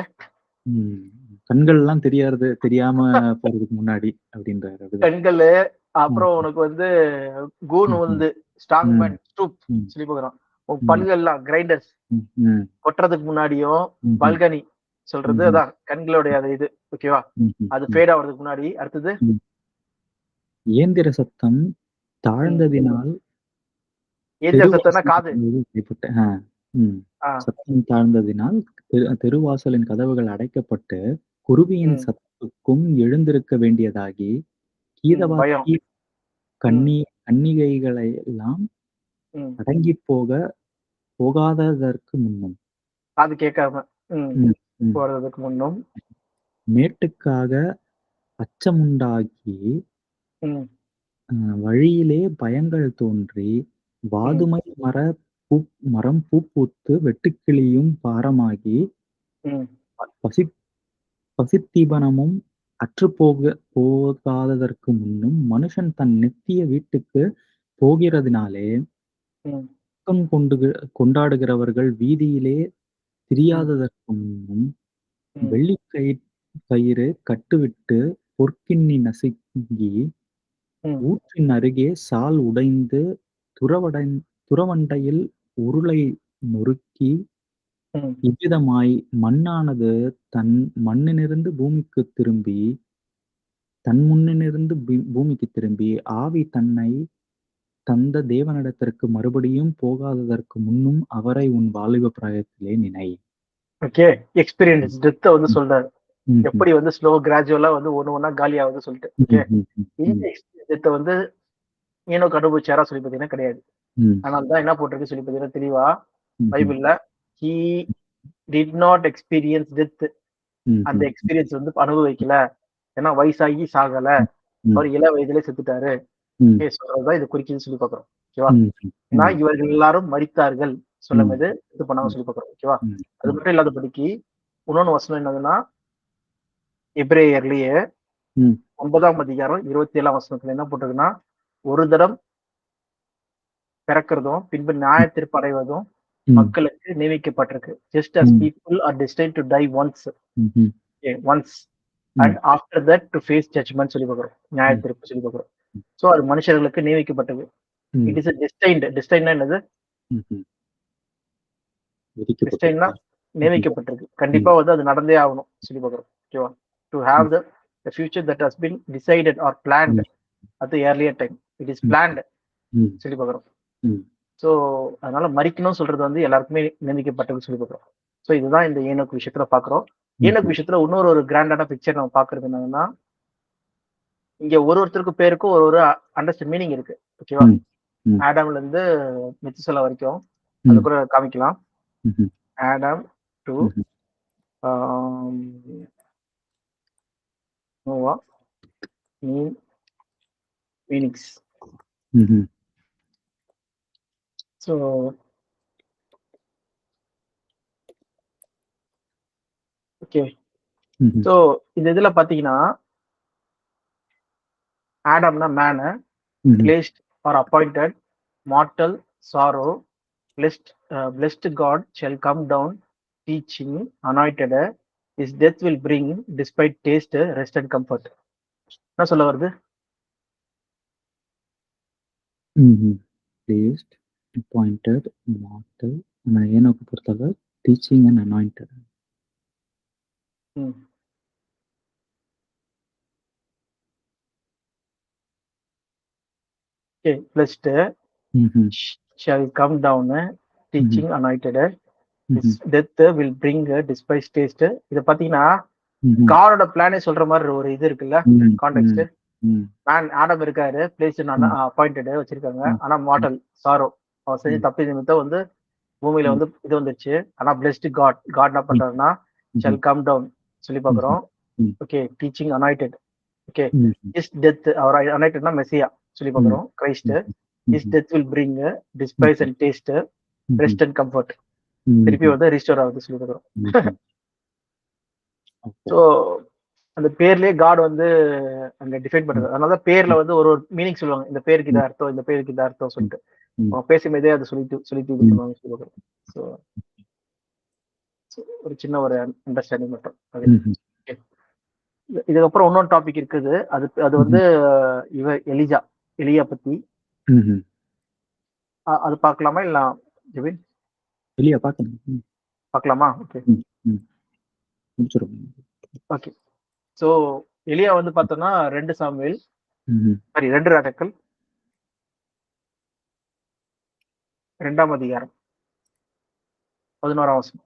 ம் கண்கள்லாம் தெரியாம போறதுக்கு முன்னாடி அப்படின்றாரு. அப்படிதான். கண்களு, ம், அப்புறம் உனக்கு வந்து கூன் ம், வந்து ஸ்ட்ராங் ம், மேன் ஸ்டூப் ம், சொல்லி போகிறான். உன் ம், பல்கள்லாம் கிரைண்டர்ஸ் ம், ம், கொட்டுறதுக்கு முன்னாடியும் ம்ஹ்ம், பல்கனி சொல்றது ம்ஹ்ம், அதான் கண்களுடைய அது இது. ஓகேவா? ம்ஹ்ம், அது ம், ஃபேட் ஆவறதுக்கு முன்னாடி அடுத்தது. ம். இயந்திர சத்தம் ம். தாழ்ந்ததினால் ஏஞ்சல் சத்தம்னா தெருவாசலின் காது. கதவுகள் அடைபட்டு ம். ஆ. சத்தம் தாழ்ந்ததினால் தெருவாசலின் கதவுகள் அடைக்கப்பட்டு, குருவியின் ம். சத்தத்துக்கும் எழுந்திருக்க வேண்டியதாகி, பயம். கீதவாத்தி ம். கன்னிகைகளெல்லாம் ம். அடங்கிப் போகாததற்கு முன்னும், காது கேட்காம. ம். ம், ம். போறதுக்கு முன்னும். மேட்டுக்காக அச்சமுண்டாகி, ம். வழியிலே பயங்கள் தோன்றி, ம். வாதுமை மரம் பூப்பூத்து வெட்டுக்கிளியும் பாரமாகி, ம். பசி பசித்தீபனமும் போகாததற்கு முன்னும் மனுஷன் தன் நித்திய வீட்டுக்குப் போகிறதினாலே, ம். துக்கம் கொண்டாடுகிறவர்கள் வீதியிலே ம். திரியாததற்கு முன்னும், ம். வெள்ளிக் கயிறு கட்டுவிட்டு, பொற்கிண்ணி நசுங்கி, ம். ஊற்றின் அருகே சால் உடைந்து, துறவண்டையில் உருளை நொறுக்கி, ம். இவ்விதமாய் மண்ணானது தன் மண்ணினின்று பூமிக்குத் திரும்பி, ஆவி தன்னைத் தந்த தேவனிடத்திற்கு மறுபடியும் போகாததற்கு முன்னும் அவரை உன் வாலிப பிராயத்திலே நினை. ஓகே. ம், எக்ஸ்பீரியன்ஸ் டெத்த வந்து ம், சொல்றாரு. ம்ஹ்ம், எப்படி வந்து கிராஜுவலா வந்து ஒண்ணு ஒண்ணா காலி ஆகுது சொல்லிட்டு. ஓகே. ம், ம், இந்த ம், எக்ஸ்பீரியன்ஸ் டெத்த வந்து ஏனோக்கு அனுபவிச்சாரா சொல்லி பார்த்தீங்கன்னா கிடையாது. ம், அதனால தான் என்ன போட்டிருக்கு சொல்லி பார்த்தீங்கன்னா தெளிவா ம்ஹ்ம், பைபிள்ல he did not experience death. அந்த ம்ஹ்ம், எக்ஸ்பீரியன்ஸ் வந்து அனுபவிக்கல. ஏன்னா வயசாகி சாகல. ம், அவர் இள வயதிலே செத்துட்டாரு. ம், ஓகே. சொல்றதுதான் இது குறிக்குதுன்னு சொல்லி பார்க்கிறோம். ஓகேவா? ம், ஏன்னா ம், இவர்கள் எல்லாரும் மரித்தார்கள் ம், சொல்லும்போது இது பண்ணாம ம், சொல்லி பார்க்கிறோம். ஓகேவா? ம், அது ம், மட்டும் இல்லாதபடிக்கு இன்னொன்னு வசனம் என்னதுன்னா எபிரேயர்லயே ம், 9ஆம் அதிகாரம் 27ஆம் வசனத்துல என்ன போட்டிருக்குன்னா, ஒரு தரம் பிறக்கிறதும், பின்பு நியாயத்தீர்ப்பு அடைவதும் ம், மக்களுக்கு நியமிக்கப்பட்டிருக்கு. ஜஸ்ட் as ம், people are destined to die once. ம்ஹ்ம், Okay, once and ம், after that to face judgment சொல்லி பார்க்கிறோம். ம், நியாயத்தீர்ப்பு சொல்லி பார்க்கிறோம். சோ அது மனுஷர்களுக்கு நியமிக்கப்பட்டது. ம், இட் இஸ் a destined. destinedனா என்னது? ம்ஹ்ம். destinedனா விதிக்கப்பட்டிருக்கா? ம்ஹ்ம், நியமிக்கப்பட்டிருக்கு. கண்டிப்பா ம், வந்து அது நடந்தே ஆகணும் சொல்லி பார்க்கிறோம். ஓகேவா? டு ஹேவ் ம், the future that has been decided or planned ம், at the earlier time. It is ம், planned ம், சொல்லி பார்க்கிறோம். ம், ஸோ அதனால மரிக்கணும் சொல்றது வந்து எல்லாருக்குமே நியமிக்கப்பட்டதுன்னு சொல்லி பார்க்குறோம். ஸோ இதுதான் இந்த ஏனோக்கு விஷயத்துல பார்க்குறோம். ஏனோக்கு ம்ஹ்ம், விஷயத்துல இன்னொரு கிராண்டான பிக்சர் நம்ம பார்க்கறது என்னன்னா, இங்க ஒருத்தருக்கு பேருக்கும் ஒரு அண்டர்ஸ்டாண்ட் மீனிங் இருக்கு. ஓகேவா? ம், ம். ஆடம்ல இருந்து மெத்துசலா வரைக்கும் அது ம். கூட காமிக்கலாம். ம்ஹ்ம். ஆடம் டு ம்ஹ்ம். நோவா, மீன், ஃபீனிக்ஸ். ம்ஹ்ம். So okay. ம்ஹ்ம். ஸோ இந்த இதுல பாத்தீங்கன்னா ஆடம்னா மேனு, ம்ஹ்ம். placed or appointed, mortal, sorrow, blessed God shall come down, teaching, anointed, his death will bring, despite taste, rest and comfort. என்ன சொல்ல வருது? ம்ஹ்ம். Placed, appointed, mortal. ஆனா ஏனோக்கு பொறுத்தவரை டீச்சிங் அண்ட் அனாயிண்டட். ம். Okay, blessed ம்ஹ்ம். shall come down, ம்ஹ்ம். teaching, anointed, his ம்ஹ்ம். death will bring, despite taste. இத பாத்தீங்கன்னா ம்ஹ்ம். காடோட பிளானே சொல்ற மாதிரி ஒரு இது இருக்குல்ல, ம். கான்டெக்ட். ம். ம். மேன் ஆடம் இருக்காரு, பிளேஸ்ட் ம். அப்பாயிண்டட் வச்சிருக்காங்க. ம். ஆனா மார்டல் சாரோ, அவர் செஞ்ச ம். தப்பு நிமித்தம் வந்து பூமியில ம். வந்து இது வந்துருச்சு. ஆனா பிளெஸ்ட் காட் என்ன ம். பண்றாருன்னா ம்ஹ்ம். ஷல் கம் டவுன் சொல்லி ம்ஹ்ம். பாக்குறோம். ம். Okay, teaching anointed. ஓகே, ம்ஹ்ம். இஸ் டெத், அவர் அனாயிட்டட்னா மெஸ்ஸியா சொல்லி ம். பாக்குறோம். கிரைஸ்ட் ம்ஹ்ம். இஸ் ம்ஹ்ம். டெத் வில் பிரிங் டிஸ்பைஸ் ம்ஹ்ம். அண்ட் டேஸ்ட், ம்ஹ்ம். Rest and comfort. திருப்பி ம்ஹ்ம். வந்து ரிஸ்டோர் ஆகுது சொல்லி பாக்குறோம். ம்ஹ்ம். ஓகே. ஸோ அந்த பேர்லயே காட் வந்து அங்க டிஃபைன் ம். பண்றது. அதனால பேர்ல ம். வந்து ஒரு ஒரு மீனிங் சொல்லுவாங்க. இந்த பேருக்கு இது ம். அர்த்தம், இந்த பேருக்கு இது அர்த்தம் ம். சொல்லிட்டு ம். அவங்க பேசும்போதே அதை சொல்லிட்டு இது ம். பண்ணுவாங்க சொல்லி பாக்குறோம். ஸோ ஒரு சின்ன ஒரு அண்டர்ஸ்டாண்டிங் மட்டும் அது. ம்ஹ்ம். Okay. இதுக்கப்புறம் இன்னொரு டாபிக் இருக்குது. அது அது வந்து ம்ஹ்ம். எலியா பத்தி. ம்ஹ்ம். அது பார்க்கலாமா இல்ல ஜெபின்? வெளிய பார்க்கணும். ம். பார்க்கலாமா? ஓகே. ம். ம். முடிச்சிருவோம். ஓகே. ஸோ எலியா வந்து பார்த்தோம்னா 2 சாமுவேல், ம்ஹ்ம். சாரி 2 ராஜாக்கள் 2ஆம் அதிகாரம் 11ஆம் வசனம்.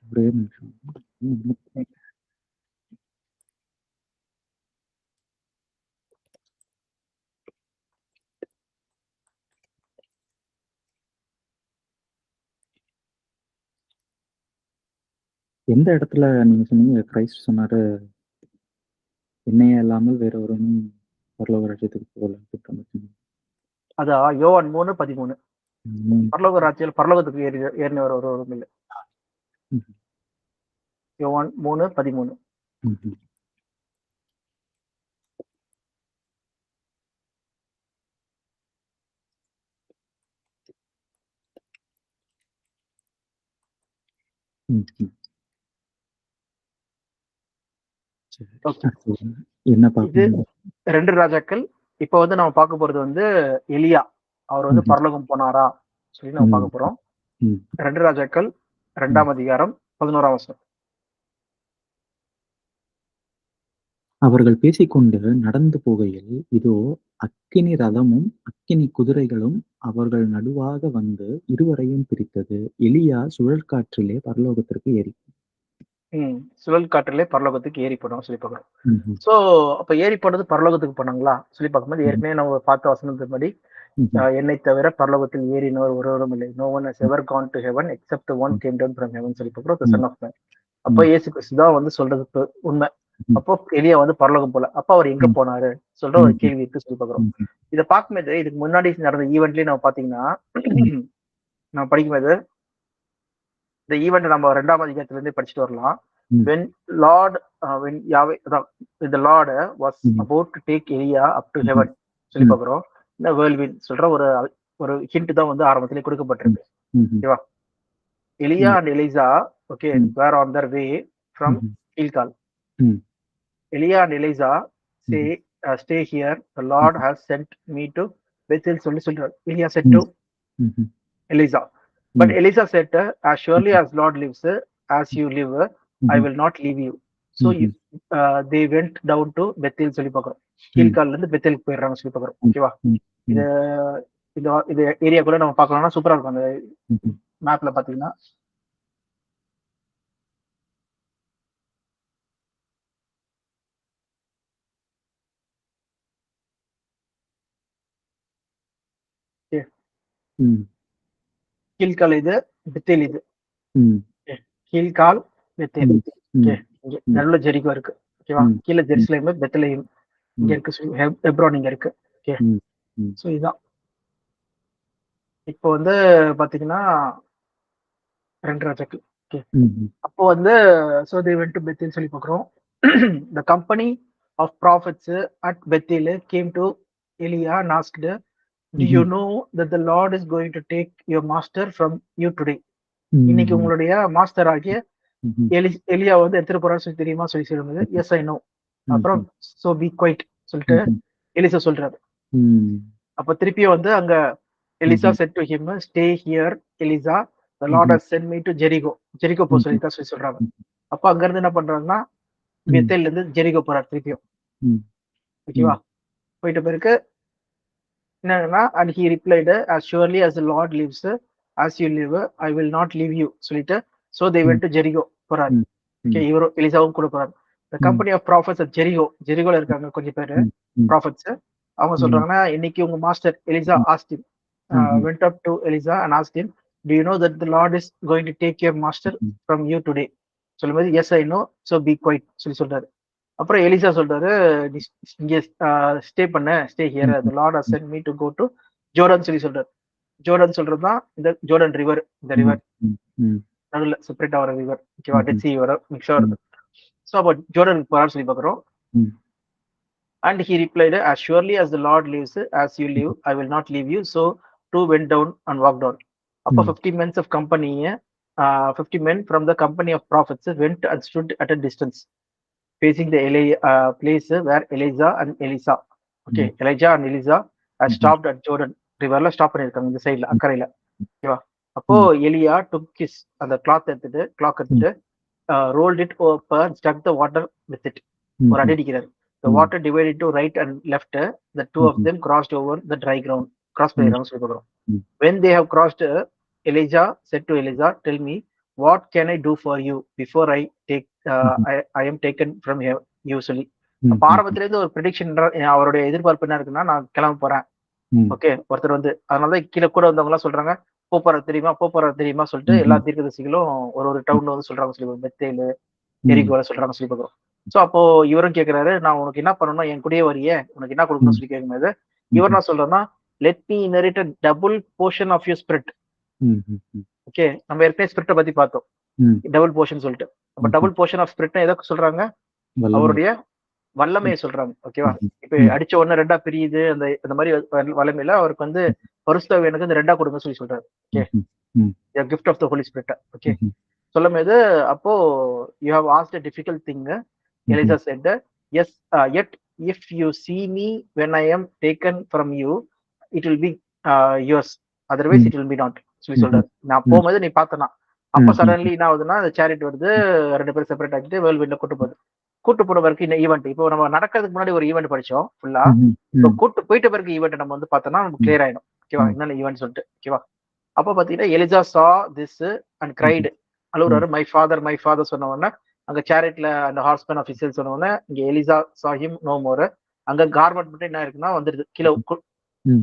ஒரே நிமிஷம். ம். எந்த இடத்துல நீங்க சொன்னீங்க கிரைஸ்ட் சொன்னாரு, என்னையே அல்லாமல் வேற ஒருவனும் பரலோக ராஜ்யத்துக்கு போகலன்னு சொன்னீங்க. அது யோவான் 3:13. ம். பரலோகத்துக்கு ஏறினவர் ஒருவரும் இல்லை. ம். யோவான் 3:13. ம்ஹ்ம். ம்ஹ்ம். சரி. ஓகே. அடுத்து என்ன இது பார்க்கணும்? 2 ராஜாக்கள். இப்போ வந்து நம்ம பார்க்க போறது வந்து எலியா. அவர் வந்து ம்ஹ்ம். பரலோகம் போனாரா சொல்லி நம்ம ம். பார்க்க போறோம். ம். 2 ராஜாக்கள் ம். 2ஆம் அதிகாரம் 11ஆம் வசனம். அவர்கள் பேசிக்கொண்டு நடந்து போகையில், இதோ அக்கினி ரதமும், அக்கினி குதிரைகளும் அவர்கள் நடுவாக வந்து இருவரையும் பிரித்தது. எலியா சுழற்காற்றிலே பரலோகத்திற்கு ஏறி சுழல் காற்றிலே பரலோகத்துக்கு ஏறி போனோம் சொல்லி பார்க்குறோம். ம்ஹ்ம். ஸோ அப்ப ஏறி போனது பரலோகத்துக்கு போனாங்களா சொல்லி பார்க்கும்போது ம்ஹ்ம். ஏற்கனவே நம்ம பார்த்த வசனத்தின்படி ம்ஹ்ம். என்னை தவிர பரலோகத்தில் ஏறினவர் ஒருவரும் இல்லை. No one has ever gone to heaven except one hmm. Came down from heaven சொல்லி பார்க்குறோம். The hmm. Son of man. அப்போ ம். இயேசு கிறிஸ்து தான் வந்து சொல்றது உண்மை. ம். அப்போ எலியா வந்து பரலோகம் போல. அப்ப அவர் எங்க ம். போனாரு சொல்ற ஒரு ம்ஹ்ம். கேள்வி இருக்கு சொல்லி பார்க்குறோம். ம்ஹ்ம். இதை பார்க்கும்போது இதுக்கு முன்னாடி நடந்த ஈவெண்ட்லயே நம்ம பாத்தீங்கன்னா ம். நம்ம படிக்கும்போது இந்த ஈவெண்ட் நம்ம 2ஆம் அதிகாரத்துல இருந்து படிச்சுட்டு வரலாம். ம். when lord when Yahweh அதான் the lord was ம். about to take Elia up to ம்ஹ்ம். heaven சொல்லி ம். பார்க்குறோம். இந்த வேர்ல்வின் சொல்ற ஒரு ஒரு ஹிண்ட் தான் வந்து ஆரம்பத்திலே ம். கொடுக்கப்பட்டிருக்கு. ம்ஹ்ம். ஓகேவா? எலியா ம். அண்ட் எலிசா ஓகே ம். வேர் ஆன் தர் வே ஃப்ரம் ம்ஹ்ம். கில்கால். ம். எலியா and Elisha say hmm. Stay here the lord hmm. Has sent me to Bethel சொல்லி சொல்றார். எலியா செட் ம். டு ம்ஹ்ம். Eliza. But ம். Eliza said, as surely ம்ஹ்ம். as Lord lives, as you live, I ம்ஹ்ம். will not leave you. So ம்ஹ்ம். they went down to Bethel சொல்லி பார்க்குறோம். ம். கீழ்கால்ல இருந்து பெத்தேலுக்கு போயிடுறாங்க சொல்லி பார்க்குறோம். ம். ஓகேவா? ம். இது ம். இந்த இது ஏரியா கூட நம்ம பார்க்கலாம்னா சூப்பரா இருக்கும். அந்த ம்ஹ்ம். மேப்ல பாத்தீங்கன்னா ம். கீழ்கால் இது, பெத்தேல் இது. ம். கீழ்கால், பெத்தேல். ம். ஓகே, ம். இங்க ம். நடுவுல ஜெரிகோ இருக்கு. ஓகேவா? ம். கீழ ம். ஜெருசலேம், பெத்லெஹேம் இங்க ம். இருக்கு. ஹெப்ரோன் இங்க இருக்கு. ஓகே. ம். ம். ஸோ இதான். இப்போ வந்து பாத்தீங்கன்னா 2 ராஜாக்கள். ஓகே. ம். அப்போ வந்து so they went to Bethel சொல்லி பார்க்குறோம். The company of prophets at Bethel came to Eliah and asked, "Do you know that the Lord is going to take your master from you today?" இன்னைக்கு உங்களுடைய மாஸ்டர் ஆகிய எலியா வந்து எடுத்துட்டு போறான்னு சொல்லி தெரியுமா சொல்லி சொல்லும்போது, எஸ் ஐ நோ. அப்புறம் சோ பி குவைட் சொல்லிட்டு எலிசா சொல்றாரு. அப்ப திருப்பியும் வந்து அங்க Elisha set to him, stay here Elisha, the Lord has sent me to Jericho. Jericho போ சொல்லி தான் சொல்லி சொல்றாங்க. அப்ப அங்க இருந்து என்ன பண்றாங்கன்னா பெத்தேல்ல இருந்து ஜெரிகோ போறாரு திருப்பியும். ஓகேவா? போயிட்ட பிறகு என்னன்னா, and he replied, as surely as the Lord lives, as you live, I will not leave you சொல்லிட்டு so they went to Jericho போறாரு. ஓகே, இவரும் எலிசாவும் கூட போறாரு. The company of prophets at Jericho, ஜெரிகோல இருக்காங்க கொஞ்சம் பேரு ப்ராஃபட்ஸ். அவங்க சொல்றாங்கன்னா, இன்னைக்கு உங்க master Elisha asked him, went up to Elisa and asked him, do you know that the Lord is going to take your master from you today? சொல்லும்போது yes I know, so be quiet சொல்லி சொல்றாரு. அப்புறம் எலிசா சொல்றாரு, நீ இங்க ஸ்டே பண்ண, stay here, the Lord has sent me to go to Jordan சொல்லி சொல்றாரு. ஜோர்டன் சொல்றது தான் இந்த ஜோர்டன் ரிவர். இந்த ரிவர் நடுவில் செப்பரேட் ஆகிற ரிவர். ஓகேவா? டெட் சி வர மிக்ஸ் ஆகுது. ஸோ அப்போ ஜோர்டன் போறான்னு சொல்லி பார்க்குறோம். And he replied, as surely as the Lord lives, as you live, I will not leave you. So two went down and walked on. அப்போ 50 men of company, 50 men from the company of prophets went and stood at a distance, facing the place where Elijah and Elisa, okay, Elijah and Elisa had stopped at Jordan riverல ஸ்டாப் பண்ணிருக்காங்க இந்த சைடுல அக்கறையில. ஓகேவா? அப்போ எலியா took his அந்த கிளாக் எடுத்துட்டு rolled it over and struck the water with it. ஒரு அடி அடிக்கிறார். The water divided to right and left. The two of them crossed over the dry ground. Cross பண்ணிடுறாங்க சொல்லி பார்க்குறோம். When they have crossed, Elijah said to Elisa, tell me, what can I do for you before I take I am taken from here? You சொல்லி ஆரம்பத்துல இருந்து ஒரு ப்ரெடிக்ஷன், அவருடைய எதிர்பார்ப்பு என்ன இருக்குன்னா, நான் கிளம்ப போறேன். ஓகே, ஒருத்தர் வந்து அதனாலதான் கீழே கூட வந்தவங்க எல்லாம் சொல்றாங்க, போறது தெரியுமா சொல்லிட்டு எல்லா தீர்க்கதரிசிகளும் ஒரு டவுன்ல வந்து சொல்றாங்க சொல்லி, பெத்தேலு, எரிகோல சொல்றாங்க சொல்லி பார்க்குறோம். சோ அப்போ இவரும் கேட்கிறாரு, நான் உனக்கு என்ன பண்ணணும், என் கூடயே வரியே, உனக்கு என்ன கொடுக்கணும்னு சொல்லி கேட்கும்போது இவர் என்ன சொல்றேன்னா, let me inherit a double portion of your spirit. Okay, நம்ம ஏற்கனவே ஸ்பிரிட்டை பத்தி பார்த்தோம், டபுள் போர்ஷன் சொல்லிட்டு. அப்ப டபுள் போர்ஷன் ஆஃப் ஸ்பிரிட் எதை சொல்றாங்க? அவருடைய வல்லமையை சொல்றாங்க. ஓகேவா? இப்ப அடிச்ச உடனே ரெண்டா பிரியுது, அந்த மாதிரி வல்லமையில அவருக்கு வந்து பரிசுத்த எனக்கு வந்து ரெண்டா கொடுங்க சொல்லி சொல்றாரு. Okay, gift of the holy spirit. Okay, சொல்லும் போது அப்போ you have asked a difficult thing. Elisa said, yes, yet if you see me when I am taken from you, it will be yours, otherwise it will be not சொல்லி சொல்றாரு. நான் போகும்போது நீ பார்த்தனா, அப்ப சடன்லி என்ன ஆகுதுன்னா, அந்த சேரிட் வருது, 2 பேரும் செப்பரேட் ஆகிட்டு வேர்ல்டு கூட்டு போன பிறகு இந்த ஈவெண்ட், இப்போ நம்ம நடக்கிறதுக்கு முன்னாடி ஒரு ஈவெண்ட் படிச்சோம் ஃபுல்லா. இப்போ கூட்டு போயிட்ட பிறகு ஈவெண்ட் நம்ம வந்து பார்த்தோம்னா நமக்கு கிளியர் ஆயிடும். ஓகேவா? என்னென்ன ஈவெண்ட் சொல்லிட்டு. ஓகேவா? அப்போ பாத்தீங்கன்னா Elisha saw this and cried, அழுகுறாரு, மை ஃபாதர் சொன்ன உடனே அங்க சேரிட்ல அந்த ஹார்ஸ்மேன் ஆஃபீஸர் சொன்ன உடனே இங்க Elisha saw him no more. அங்க கார்மெண்ட் மட்டும் என்ன இருக்குன்னா வந்துருது, கீழே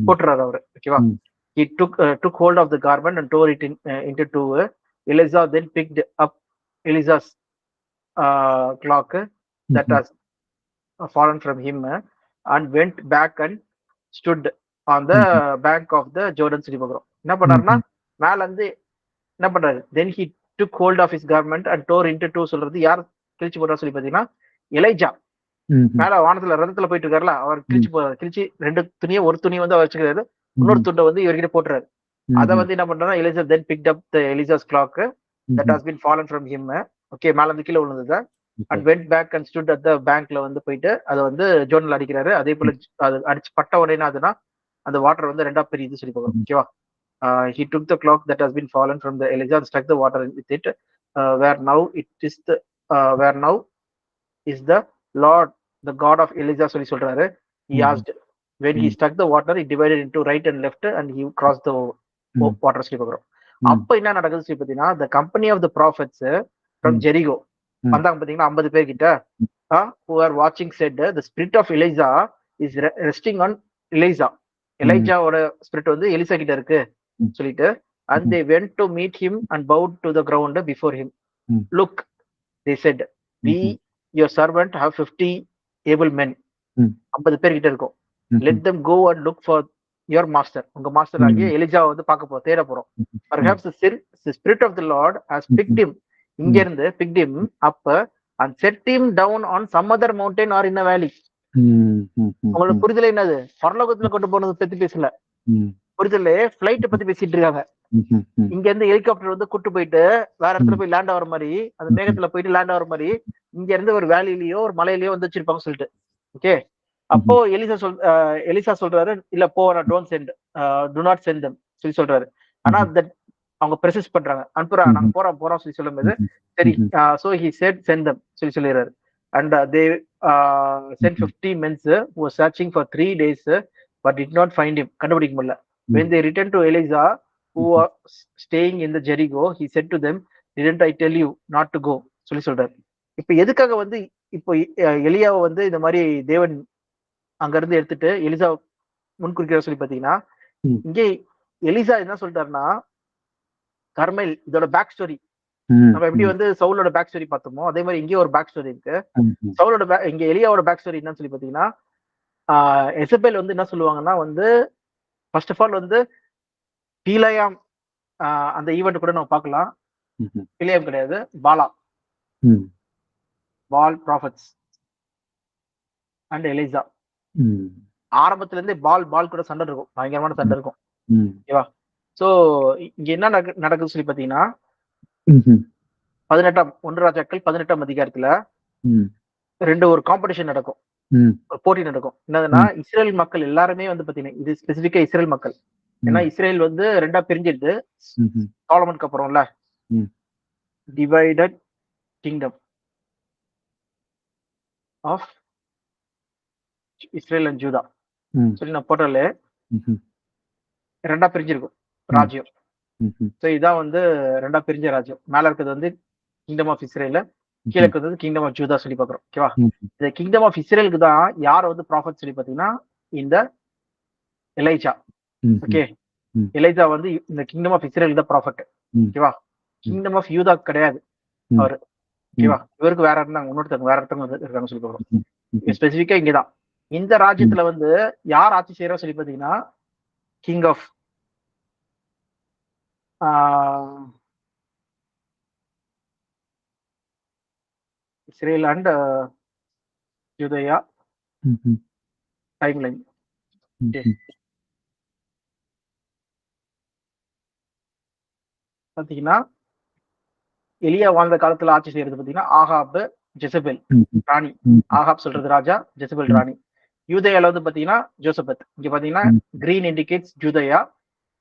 போட்டுறாரு அவரு. ஓகேவா? he took hold of the garment and tore it into two. Elisa then picked up Elisa's cloak that has fallen from him and went back and stood on the bank of the Jordan சொல்லி பார்க்கிறோம். என்ன பண்ணாருன்னா, மேல இருந்து என்ன பண்றாரு, then he took hold of his garment and tore into two சொல்றது யார் கிழிச்சு போடுறா சொல்லி பாத்தீங்கன்னா, எலைஜா. மேல வானத்துல ரதத்துல போயிட்டு இருக்காருல, அவர் கிழிச்சு 2 துணியை, ஒரு துணியை வந்து அவர் வச்சுக்கிறாரு, இன்னொரு துண்டை வந்து இவர்கிட்ட போட்டுறாரு. அதை வந்து என்ன பண்றாரு, Elisha then picked up the Elisa's cloak that has been fallen from him. Okay, மேல இருந்து கீழே விழுந்தது. and went back and stood at the bankல வந்து போயிட்டு அதை வந்து ஜோர்டன்ல அடிக்கிறாரு. அதே போல அது அடிச்சு பட்ட உடனே அதுனா அந்த வாட்டர் வந்து ரெண்டா பிரியுது சொல்லி பார்க்கணும். ஓகேவா? he took the clock that has been fallen from the Elijah and struck the water with it, where now is the Lord, the God of Elijah சொல்லி சொல்றாரு. he asked, when he struck the water, it divided into right and left and he crossed the water சொல்லி பார்க்கிறோம். அப்ப என்ன நடக்குது சொல்லி பார்த்தீங்கன்னா, the company of the prophets from Jericho வந்தாங்க பாத்தீங்கன்னா 50 பேர் கிட்ட, who are watching said, the spirit of Elijah is resting on Elijah. எலைஜாவோட ஸ்பிரிட் வந்து எலிசா கிட்ட இருக்கு, சொல்லிட்டு and they went to meet him and bowed to the ground before him. Look, they said, we your servant have 50 able men. 50 பேர் கிட்ட இருக்கும். Let them go and look for your master. உங்க மாஸ்டர் ஆகிய எலிஜா வந்து பார்க்க தேட போறோம். Perhaps the spirit of the Lord has picked him. இங்க இருந்து picked him up and set him down on some other mountain or in a valley. உங்களோட புரிதல் என்னது? பரலோகத்துல கொண்டு போனது பத்தி பேசல, புரிதல் பிளைட் பத்தி பேசிட்டு இருக்காங்க. இங்க இருந்து ஹெலிகாப்டர் வந்து கூட்டு போயிட்டு வேற இடத்துல போய் லேண்ட் ஆகிற மாதிரி, அந்த மேகத்துல போயிட்டு லேண்ட் ஆகிற மாதிரி இங்க இருந்து ஒரு வேலியிலயோ ஒரு மலையிலயோ வந்து வச்சிருப்பாங்க சொல்லிட்டு. ஓகே, அப்போ எலிசா சொல்றாரு, இல்ல போ, don't send, do not send them சொல்லி சொல்றாரு. ஆனா அவங்க ப்ரெசஸ் பண்றாங்க, அனுப்புறா, நாங்க போறோம் சொல்லி சொல்லும் போது சரி, so he said send them சொல்லி சொல்லிடுறாரு. And they sent 50 men who were searching for 3 days but did not find him. கண்டுபிடிக்க முடியல. When they returned to Elijah who was staying in the Jericho, he said to them, didn't I tell you not to go சொல்லி சொல்றாரு. இப்ப எதுக்காக வந்து இப்போ எலியாவை வந்து இந்த மாதிரி தேவன் அங்க இருந்து எடுத்துட்டு எலிசா முன்குறிக்கிற சொல்லி பாத்தீங்கன்னா, இங்கே எலிசா என்ன சொல்லிட்டாருன்னா, கர்மேல் இதோட பேக் ஸ்டோரி நம்ம எப்படி வந்து சவுலோட பேக் ஸ்டோரி பார்த்தோமோ அதே மாதிரி இங்கே ஒரு பேக் ஸ்டோரி இருக்கு. சவுலோட இங்க எலியாவோட பேக் ஸ்டோரி என்னன்னு சொல்லி பாத்தீங்கன்னா, எசபேல் வந்து என்ன சொல்லுவாங்கன்னா வந்து ஃபர்ஸ்ட் ஆஃப் ஆல் வந்து பீலாயாம், அந்த ஈவெண்ட் கூட நம்ம பார்க்கலாம். பீலாயாம் கிடையாது, பாலா, பால் ப்ராஃபட்ஸ் அண்ட் எலிசா. ஆரம்பத்துல இருந்தே பால் கூட சண்டை இருக்கும், பயங்கரமான சண்டை இருக்கும். ஓகேவா? சோ இங்க என்ன நடக்குது சொல்லி பாத்தீங்கன்னா, 1 ராஜாக்கள் 18ஆம் அதிகாரத்துல ஒரு காம்படிஷன் நடக்கும், ஒரு போட்டி நடக்கும். என்னதுன்னா, இஸ்ரேல் மக்கள் எல்லாருமே வந்து பாத்தீங்கன்னா, இது ஸ்பெசிபிக்கா இஸ்ரேல் மக்கள், ஏன்னா இஸ்ரேல் வந்து 2ஆ பிரிஞ்சிட்டு சாலமனுக்கு அப்புறம்ல, divided kingdom of Israel and Judah சொல்லி நான் போட்டாலே 2ஆ பிரிஞ்சிருக்கும் ராஜ்யம். சோ இதான் வந்து 2ஆ பிரிஞ்ச ராஜ்யம். மேல இருக்கிறது வந்து கிங்டம் ஆஃப் இஸ்ரேல், கீழே இருக்கிறது கிங்டம் ஆஃப் ஜூதா சொல்லி பாக்குறோம். ஓகேவா? இந்த கிங்டம் ஆஃப் இஸ்ரேலுக்கு தான் யார் வந்து ப்ராஃபட் சொல்லி பாத்தீங்கன்னா, இந்த எலைஜா. ஓகே, எலைஜா வந்து இந்த கிங்டம் ஆஃப் இஸ்ரேல் தான் ப்ராஃபட். ஓகேவா? கிங்டம் ஆஃப் யூதா கிடையாது அவரு. ஓகேவா? இவருக்கு வேற இருந்தாங்க, இன்னொருத்தவங்க வேற ஒருத்தவங்க இருக்காங்க சொல்லி பாக்குறோம். ஸ்பெசிபிக்கா இங்கதான் இந்த ராஜ்யத்துல வந்து யார் ஆட்சி செய்யறா சொல்லி பாத்தீங்கன்னா, king of Israel and Judea time line. பாத்தீங்கன்னா, எலியா வாழ்ந்த காலத்துல ஆட்சி செய்யறது பாத்தீங்கன்னா ஆகாப், ஜெசபெல் ராணி. ஆகாப் சொல்றது ராஜா, ஜெசபெல் ராணி. யூதயால வந்து பாத்தீங்கன்னா ஜோசபத். இங்க பாத்தீங்கன்னா green indicates Judea,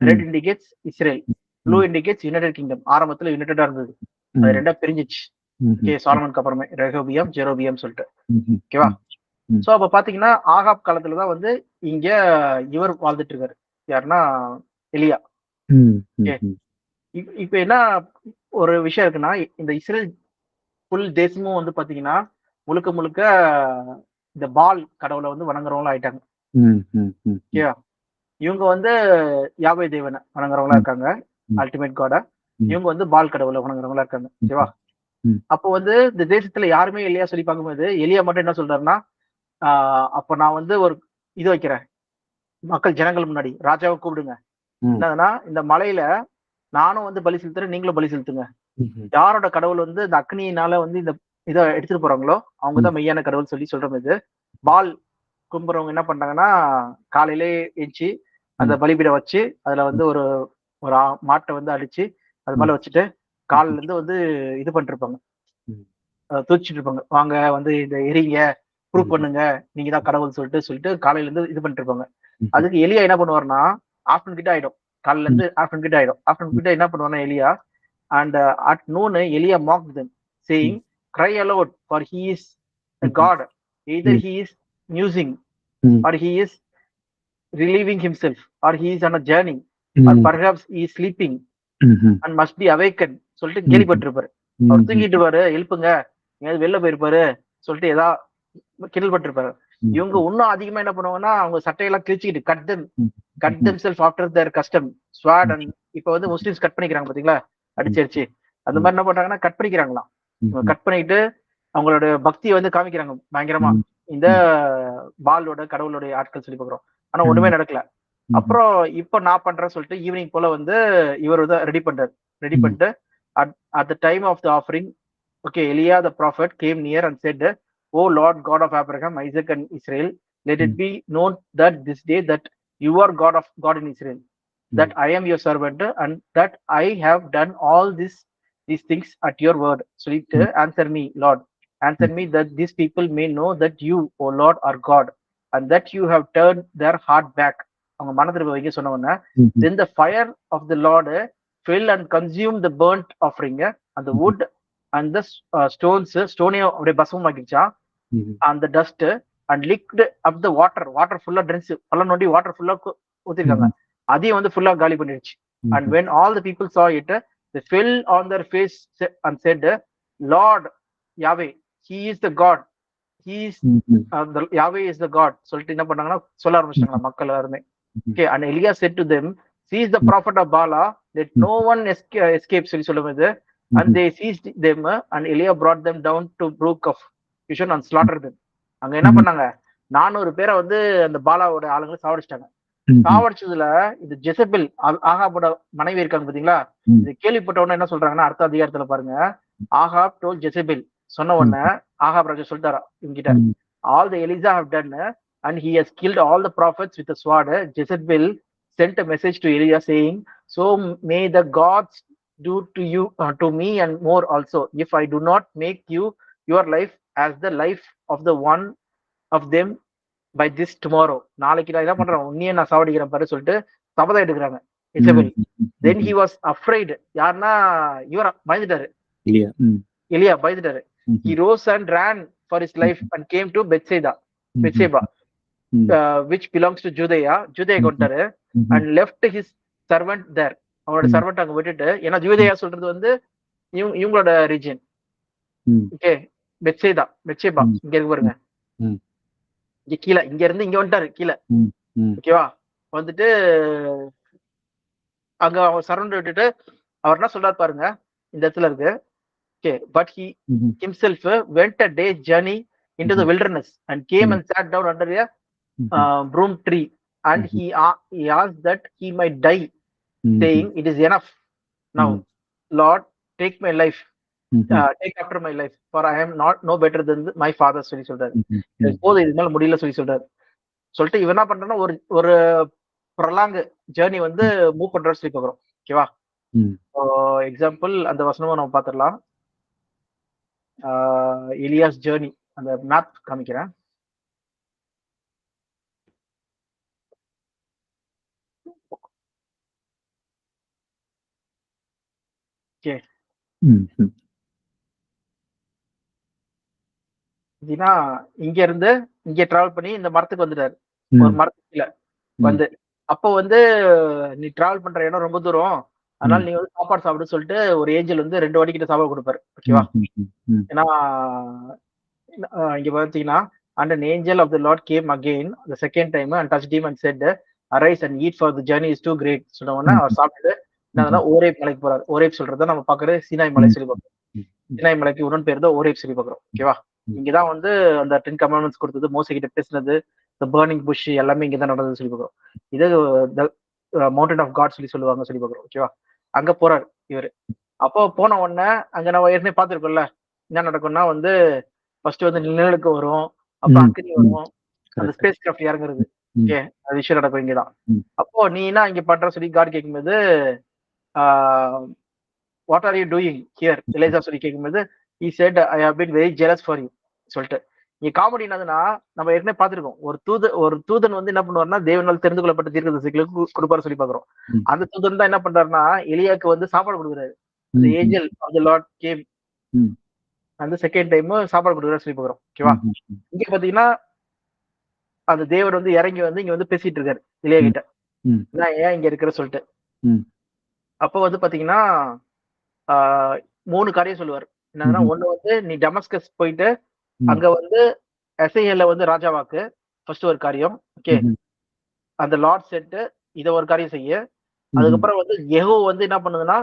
red indicates Israel, blue indicates united kingdom. ஆரம்பத்துல யுனைடெடா இருந்தது, அது 2ஆ பிரிஞ்சிச்சு. ஓகே, சாலமனுக்கு அப்புறமே ரெகோபியம், ஜெரோபியம் சொல்லிட்டு. ஓகேவா? சோ அப்ப பாத்தீங்கன்னா ஆகாப் காலத்துலதான் வந்து இங்க இவர் வாழ்ந்துட்டு இருக்காரு, யாருன்னா எலியா. இப்ப என்ன ஒரு விஷயம் இருக்குன்னா, இந்த இஸ்ரேல் ஃபுல் தேசமும் வந்து பாத்தீங்கன்னா முழுக்க இந்த பால் கடவுளை வந்து வணங்குறவங்களா ஆயிட்டாங்க. ஓகேவா? இவங்க வந்து யாவே தேவனை வணங்குறவங்களா இருக்காங்க, அல்டிமேட் காட. இவங்க வந்து பால் கடவுளை வணங்குறவங்களா இருக்காங்க. ஓகேவா? அப்போ வந்து இந்த தேசத்துல யாருமே எலியா சொல்லி பார்க்கும்போது எலியா மட்டும் என்ன சொல்றாருன்னா, அப்ப நான் வந்து ஒரு இது வைக்கிறேன், மக்கள் ஜனங்கள் முன்னாடி ராஜாவை கூப்பிடுங்க. என்னதுன்னா, இந்த மலையில நானும் வந்து பலி செலுத்துறேன், நீங்களும் பலி செலுத்துங்க. யாரோட கடவுள் வந்து இந்த அக்னியினால வந்து இந்த இதை எடுத்துட்டு போறாங்களோ அவங்கதான் மெய்யான கடவுள் சொல்லி சொல்ற போது, பால் கும்புறவங்க என்ன பண்றாங்கன்னா, காலையிலே எஞ்சி அந்த பலிபீடம் வச்சு அதுல வந்து ஒரு மாட்டை வந்து அடிச்சு அது மேல வச்சுட்டு காலில இருந்து வந்து இது பண்ணிட்டு இருப்பாங்க, தூச்சிட்டு இருப்பாங்க. வாங்க வந்து இந்த எரிங்க, ப்ரூவ் பண்ணுங்க, நீங்க தான் கடவுள் சொல்லிட்டு காலையில இருந்து இது பண்ணிட்டு இருப்பாங்க. அதுக்கு எலியா என்ன பண்ணுவாருன்னா, ஆஃப்டர்நூன் கிட்ட ஆயிடும், காலையில இருந்து ஆஃப்டர்நூன் கிட்ட ஆயிடும். ஆஃப்டர்நூன் கிட்ட என்ன பண்ணுவாருன்னா எலியா, and at noon Elia mocked them, saying, cry aloud, for he is a god, either he is musing or he is relieving himself, or he is on a journey, or perhaps he is sleeping and must be awakened சொல்லிட்டு கேள்விப்பட்டிருப்பாரு. அவர் தூங்கிட்டு இருப்பாரு, எழுப்புங்க, எங்கேயாவது வெளில போயிருப்பாரு சொல்லிட்டு ஏதாவது கேள்விப்பட்டிருப்பாரு. இவங்க இன்னும் அதிகமா என்ன பண்ணுவாங்கன்னா அவங்க சட்டையெல்லாம் கிழிச்சிக்கிட்டு cut them self after their custom swat. அண்ட் இப்ப வந்து முஸ்லிம்ஸ் கட் பண்ணிக்கிறாங்க பாத்தீங்களா, அடிச்சு அந்த மாதிரி என்ன பண்றாங்கன்னா கட் பண்ணிக்கிறாங்களாம். கட் பண்ணிட்டு அவங்களோட பக்தியை வந்து காமிக்கிறாங்க பயங்கரமா இந்த பாலோட கடவுளுடைய ஆட்கள் சொல்லி பாக்குறோம். ஆனா ஒண்ணுமே நடக்கல. அப்புறம் இப்ப நான் பண்றேன்னு சொல்லிட்டு ஈவினிங் போல வந்து இவர் வந்து ரெடி பண்ணிட்டு at the time of the offering, okay, Elijah the prophet came near and said, "O Lord God of Abraham, Isaac and Israel, let it be known that this day that you are God in Israel, that I am your servant, and that I have done all these things at your word. So answer me, Lord. Answer me that these people may know that you, O Lord, are God, and that you have turned their heart back." அவங்க மன திரும்ப வைக்க சொன்ன உடனே then the fire of the Lord fell and consumed the burnt offering and the wood and the ஸ்டோனையும் அப்படியே பஸ்மமாக்கிடுச்சா அந்த dust and liquid up the water ஃபுல்லா ட்ரென்ஸ் பள்ளம் நோண்டி வாட்டர் ஃபுல்லா ஊத்திருக்காங்க, அதையும் வந்து ஃபுல்லா காலி பண்ணிடுச்சு. and when all the people saw it, they fell on their face and said, Lord Yahweh, he is the God, he is Yahweh is the God சொல்லிட்டு என்ன பண்ணாங்கன்னா சொல்ல ஆரம்பிச்சிட்டாங்க மக்கள் எல்லாருமே. Okay, and Elijah said to them, seize the prophet of Bala, let no one escape சொல்லி சொல்லும்போது and they seized them and Elijah brought them down to brook of Kishon and slaughtered them. அங்க என்ன பண்ணாங்க, 400 பேரை வந்து அந்த பாலாவோட ஆளுங்களை சாவடிச்சிட்டாங்க. சாவடிச்சதுல இந்த ஜெசபெல் ஆகாபோட மனைவி இருக்காங்க பாத்தீங்களா, இது கேள்விப்பட்ட உடனே என்ன சொல்றாங்கன்னா அடுத்த அதிகாரத்துல பாருங்க, ஆகாப் டோல் ஜெசபெல் சொன்ன உடனே ஆகாப் ராஜா சொல்லிட்டாரா இவங்கிட்ட, all the Elijah have done and he has killed all the prophets with a sword. Jezebel sent a message to Elijah saying, so may the gods do to you to me and more also, if I do not make your life as the life of the one of them by this tomorrow. நாளைக்கு நான் என்ன பண்றேன், உன்னையே நான் சாவடிக்கிறேன் பாரு சொல்லிட்டு சபதம் எடுக்கிறாங்க Jezebel. then he was afraid, யாருன்னா இவரா பயந்துட்டாரு, எலியா பயந்துட்டாரு. he rose and ran for his life and came to Bethsheba, which belongs to Judea கொண்டாரு and left his servant there. அவனோட சர்வெண்ட் அங்க விட்டுட்டு, ஏன்னா ஜூதேயா சொல்றது வந்து இவங்களோட ரீஜன். ஓகே, பெத்சேபா இங்க இருக்கு பாருங்க, இங்க கீழே, இங்க இருந்து இங்க வந்துட்டாரு கீழே. ஓகேவா, வந்துட்டு அங்க அவர் சரௌண்ட் விட்டுட்டு அவர் என்ன சொல்றாரு பாருங்க இந்த இடத்துல இருக்கு. Okay, but he himself went a day's journey into the wilderness and came and sat down under a broom tree, and he asked that he might die, saying, it is enough now, Lord, take my life, take after my life, for I am not no better than my father சொல்லி சொல்றாரு. போது இதனால முடியல சொல்லி சொல்றாரு. சொல்லிட்டு இவன் என்ன பண்றான்னா ஒரு ப்ரொலாங் ஜேர்னி வந்து மூவ் பண்றாரு சொல்லி பாக்குறோம். ஓகேவா, எக்ஸாம்பிள் அந்த வசனமா நம்ம பாத்துடலாம். எலியாஸ் ஜேர்னி, அந்த மேப் காமிக்கிறேன். ஓகே, இதுனா இங்க இருந்து இங்க டிராவல் பண்ணி இந்த மரத்துக்கு வந்துட்டாரு, ஒரு மரத்துக்குள்ள வந்து. அப்போ வந்து நீ டிராவல் பண்ற இடம் ரொம்ப தூரம், அதனால நீ வந்து சாப்பாடு சாப்பிடு சொல்லிட்டு ஒரு ஏஞ்சல் வந்து 2 வாட்டி கிட்ட சாப்பாடு கொடுப்பாரு. ஓகேவா, ஏன்னா இங்க பாத்தீங்கன்னா, and an angel of the Lord came again the second time and touched him and said, arise and eat, for the journey is too great. சொன்ன உடனே அவர் சாப்பிட்டு என்னன்னா ஓரேப் மலைக்கு போறாரு. ஓரேப் சொல்றத நம்ம பாக்குறது சீனாய் மலை சொல்லி பார்க்கிறோம். சீனாய் மலைக்கு உடன் பேர் தான் ஓரேப் சொல்லி பார்க்கிறோம். ஓகேவா, இங்கதான் வந்து அந்த 10 commandments கொடுத்தது, மோசே கிட்ட பேசினது, the burning bush எல்லாமே இங்கதான் நடந்தது சொல்லி பார்க்கிறோம். இது மவுண்டன் ஆஃப் காட் சொல்லுவாங்க சொல்லி பார்க்கிறோம். ஓகேவா, அங்க போறாரு இவரு. அப்போ போன உடனே அங்க நம்ம ஏற்கனவே பார்த்திருக்கோம்ல, என்ன நடக்கும்னா வந்து ஃபர்ஸ்ட் வந்து நிழலுக்கு வரும், அப்புறம் அக்னி வரும், அந்த ஸ்பேஸ் கிராஃப்ட் இறங்குறது. ஓகே, அது விஷயம் நடக்கும் இங்கதான். அப்போ நீ என்ன இங்க பண்ற சொல்லி காட் கேட்கும்போது, what are you doing here Elisha சொல்லி கேட்கும்போது, he said, I have been very jealous for you சொல்லிட்டு. இங்க காமெடி என்னதுன்னா, நம்ம ஏற்கனவே பார்த்திருக்கோம், ஒரு தூதன் வந்து என்ன பண்ணுவாருன்னா தேவனால் தெரிந்து கொள்ளப்பட்ட தீர்க்கதரிசிகளுக்கு கொடுப்பாரு சொல்லி பாக்குறோம். அந்த தூதன் தான் என்ன பண்றாருன்னா எலியாக்கு வந்து சாப்பாடு கொடுக்குறாரு. the angel of the Lord came அந்த செகண்ட் டைம் சாப்பாடு கொடுக்குறாரு சொல்லி பாக்குறோம். ஓகேவா, இங்க பாத்தீங்கன்னா அந்த தேவர் வந்து இறங்கி வந்து இங்க வந்து பேசிட்டு இருக்காரு எலியா கிட்ட, நான் ஏன் இங்க இருக்கிற சொல்லிட்டு. அப்போ வந்து பாத்தீங்கன்னா 3 காரியம் சொல்லுவார். என்னன்னா, ஒண்ணு வந்து நீ டெமஸ்கஸ் போயிட்டு அங்க வந்து எஸ்ஐஎல்ல வந்து ராஜாவாக்கு ஃபர்ஸ்ட் ஒரு காரியம். ஓகே, அந்த லார்ட் செட்டு இத ஒரு காரியம் செய்ய. அதுக்கப்புறம் வந்து யெகூ வந்து என்ன பண்ணுதுன்னா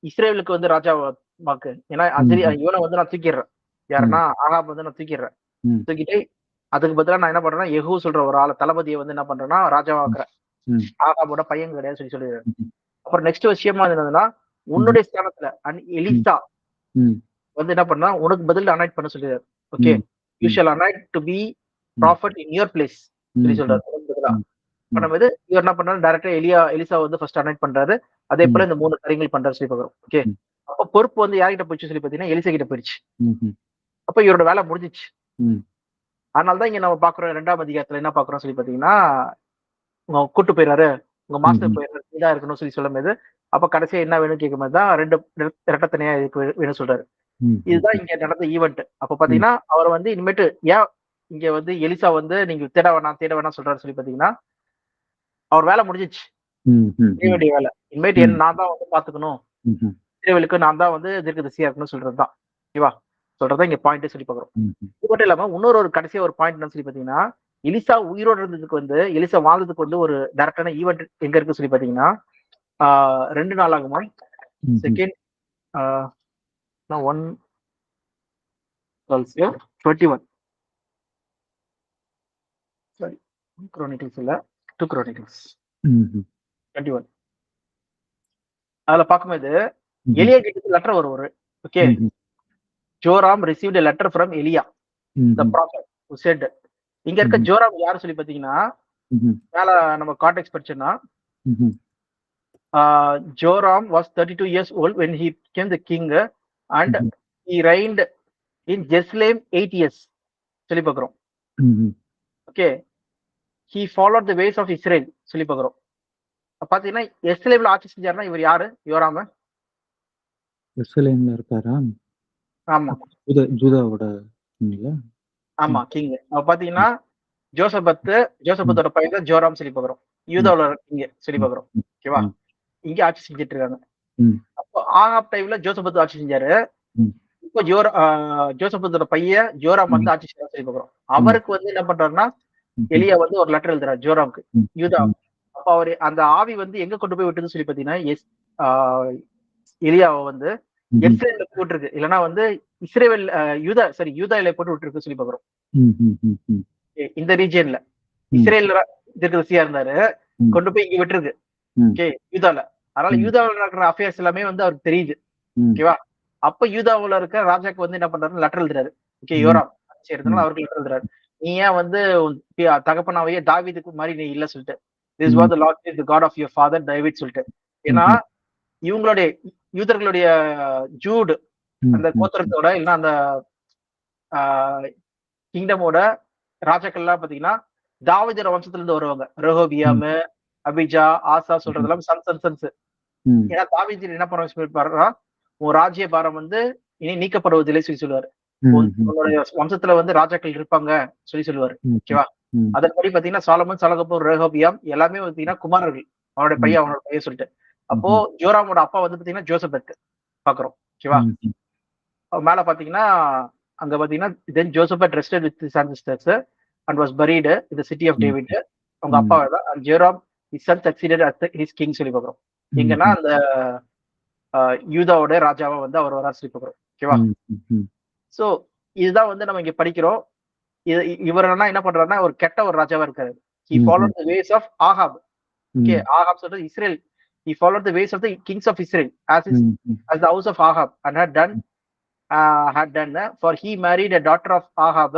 இஸ்ரேலுக்கு வந்து ராஜா வாக்கு. ஏன்னா இவனை வந்து நான் தூக்கிடுறேன். யாருன்னா ஆகாப் வந்து நான் தூக்கிடுறேன். தூக்கிட்டு அதுக்கு பதிலா நான் என்ன பண்றேன்னா யெகூ சொல்ற ஒரு ஆள தளபதியை வந்து என்ன பண்றேன்னா ராஜாவாக்குறேன். ஆகாபோட பையன் கிடையாது சொல்லிடுறேன். அப்புறம் நெக்ஸ்ட் விஷயமா என்னதுன்னா உன்னுடைய ஸ்தானத்துல எலிசா வந்து என்ன பண்ணா உனக்கு பதில் அனாய்ட் பண்ண சொல்லிடுறாரு. Okay, you shall anoint to be prophet in your place சொல்லி சொல்றாரு. பண்ணும்போது இவர் என்ன பண்றாரு டைரக்டா எலிசா வந்து ஃபர்ஸ்ட் அனாய்ட் பண்றாரு. அதே போல இந்த 3 காரியங்கள் பண்றாரு சொல்லி பாக்குறோம். ஓகே, அப்ப பொறுப்பு வந்து யார்கிட்ட போயிடுச்சு சொல்லி பாத்தீங்கன்னா எலிசா கிட்ட போயிடுச்சு. அப்ப இவரோட வேலை முடிஞ்சிச்சு. அதனாலதான் இங்க நம்ம பாக்குறோம் 2ஆம் அதிகாரத்துல என்ன பாக்குறோம் சொல்லி பாத்தீங்கன்னா உங்க கூட்டு போயிறாரு, உங்க மாஸ்டர் போயிறாரு, இதா இருக்கணும் சொல்லி சொல்லும் போது அப்ப கடைசியா என்ன வேணும்னு கேட்கும் போதுதான் 2 இரட்டத்தனையா வேணும் சொல்றாரு. இதுதான் இங்க நடந்த ஈவெண்ட். அப்ப பாத்தீங்கன்னா அவர் வந்து இனிமேட்டு ஏன் இங்க வந்து எலிசா வந்து நீங்க தேட வேணாம் சொல்றாரு சொல்லி பாத்தீங்கன்னா அவர் வேலை முடிஞ்சிச்சு. வேண்டிய வேலை இனிமேட்டு நான் தான் வந்து பாத்துக்கணும், இஸ்ரவேலுக்கு நான் தான் வந்து தீர்க்கதரிசியா இருக்கணும்னு சொல்றதுதான். ஓகேவா, சொல்றதா இங்க பாயிண்ட் சொல்லி பாக்குறோம். இது மட்டும் இல்லாம இன்னொரு ஒரு கடைசியா ஒரு பாயிண்ட் என்ன சொல்லி பாத்தீங்கன்னா எலிசா உயிரோடு இருந்ததுக்கு வந்து எலிசா வாழ்ந்ததுக்கு வந்து ஒரு டைரக்டான ஈவெண்ட் எங்க இருக்கு சொல்லி பாத்தீங்கன்னா 2 நாளாகுமா செகண்ட் 1:21 சாரி குரோனிக்கல்ஸ் இல்ல 2 குரோனிக்கல்ஸ் 21 அதுல பார்க்கும்போது எலியா கிட்ட லெட்டர் வரும். Okay, Joram received a letter from எலியா the prophet who said இங்க இருக்க ஜோராம் யாரு சொல்லி பாத்தீங்கன்னா மேல நம்ம கான்டெக்ஸ்ட் படிச்சோம்னா ஜோராம் was 32 years old when he became the king and he reigned in Jerusalem 8 years சொல்லி பாக்குறோம். Okay, he followed the ways of Israel சொல்லி பாக்குறோம். பாத்தீங்கன்னா எருசலேம்ல ஆட்சி செஞ்சாருன்னா இவர் யாரு? யோராம எருசலேம்ல இருக்காரா? ஆமா, ஜூதாவோட ஆமா கிங். அப்ப பாத்தீங்கன்னா ஜோசபத்தோட பையன் தான் ஜோராம் சொல்லி பாக்குறோம். யூதாவுல கிங் சொல்லி பாக்குறோம். ஓகேவா, இங்க ஆட்சி செஞ்சுட்டு இருக்காங்க. அப்போ ஆகாப் டைம்ல ஜோசபத் ஆட்சி செஞ்சாரு. இப்போ ஜோசபத்தோட பையன் ஜோராம் வந்து ஆட்சி செய்ய சொல்லி பாக்குறோம். அவருக்கு வந்து என்ன பண்றாருன்னா எலியா வந்து ஒரு லெட்டர் எழுதுறாரு ஜோராமுக்கு யூதா. அப்ப அவரு அந்த ஆவி வந்து எங்க கொண்டு போய் விட்டுன்னு சொல்லி பாத்தீங்கன்னா எலியாவை வந்து எஸ்ரேல்ல போட்டுருக்கு, இல்லைன்னா வந்து இஸ்ரேல் யூதாயில போட்டு விட்டுருக்கு சொல்லி பாக்குறோம். இந்த ரீஜியன்ல இஸ்ரேல் தீர்க்கதரிசியா இருந்தாரு, கொண்டு போய் இங்க விட்டுருக்கு. ஓகே, யூதால. அதனால யூதாவில் நடக்கிற அஃபேர்ஸ் எல்லாமே வந்து அவருக்கு தெரியுது. ஓகேவா, அப்ப யூதாவுல இருக்க ராஜாக்கு வந்து என்ன பண்றாரு லெட்டர் எழுதுறாரு. ஓகே, யோராம் செய்யறதுனால அவருக்கு லெட்டர் எழுதுறாரு. நீ ஏன் வந்து தகப்பனாவையே தாவீதுக்கு மாதிரி நீ இல்ல சொல்லிட்டு this was the lord is the god of your father David சொல்லிட்டு. ஏன்னா இவங்களுடைய யூதர்களுடைய ஜூட் அந்த கோத்திரத்தோட இல்லைன்னா அந்த கிங்டமோட ராஜாக்கள் எல்லாம் பாத்தீங்கன்னா தாவீதோட வம்சத்துல இருந்து வருவாங்க. ரெஹோபியாம், அபிஜா, ஆசா சொல்றதெல்லாம் சன்ஸ். ஏன்னா தாவீது என்ன பண்ண உன் ராஜ்ய பாரம் வந்து இனி நீக்கப்படுவதில்லை சொல்லி சொல்லுவாரு. உங்களுடைய வம்சத்துல வந்து ராஜாக்கள் இருப்பாங்க சொல்லி சொல்லுவாரு. ஓகேவா, அதன்படி பாத்தீங்கன்னா சாலமன், சலகப்பூர், ரெஹோபியாம் எல்லாமே பாத்தீங்கன்னா குமாரர்கள், அவனோட பையன் சொல்லிட்டு. அப்போ ஜோராமோட அப்பா வந்து பாத்தீங்கன்னா ஜோசபத் பாக்குறோம். ஓகேவா, மேல பாத்தீங்கன்னா அங்க பாத்தீங்கன்னா then Josephat rested with his ancestors and was buried in the city of David. அவங்க அப்பா தான். and Joram his son succeeded as his king சொல்லி பாக்குறோம். எங்கன்னா அந்த யூதாவோட ராஜாவா வந்து அவர் வரா சொல்லி பாக்குறோம். ஓகேவா, சோ இதுதான் வந்து நம்ம இங்க படிக்கிறோம். இவர் என்ன பண்றாருன்னா ஒரு கெட்ட ஒரு ராஜாவா இருக்காரு. he followed the ways of Ahab. Okay, Ahab சொல்றது Israel. he followed the ways of the kings of Israel as the house of Ahab and had done for he married a daughter of Ahab.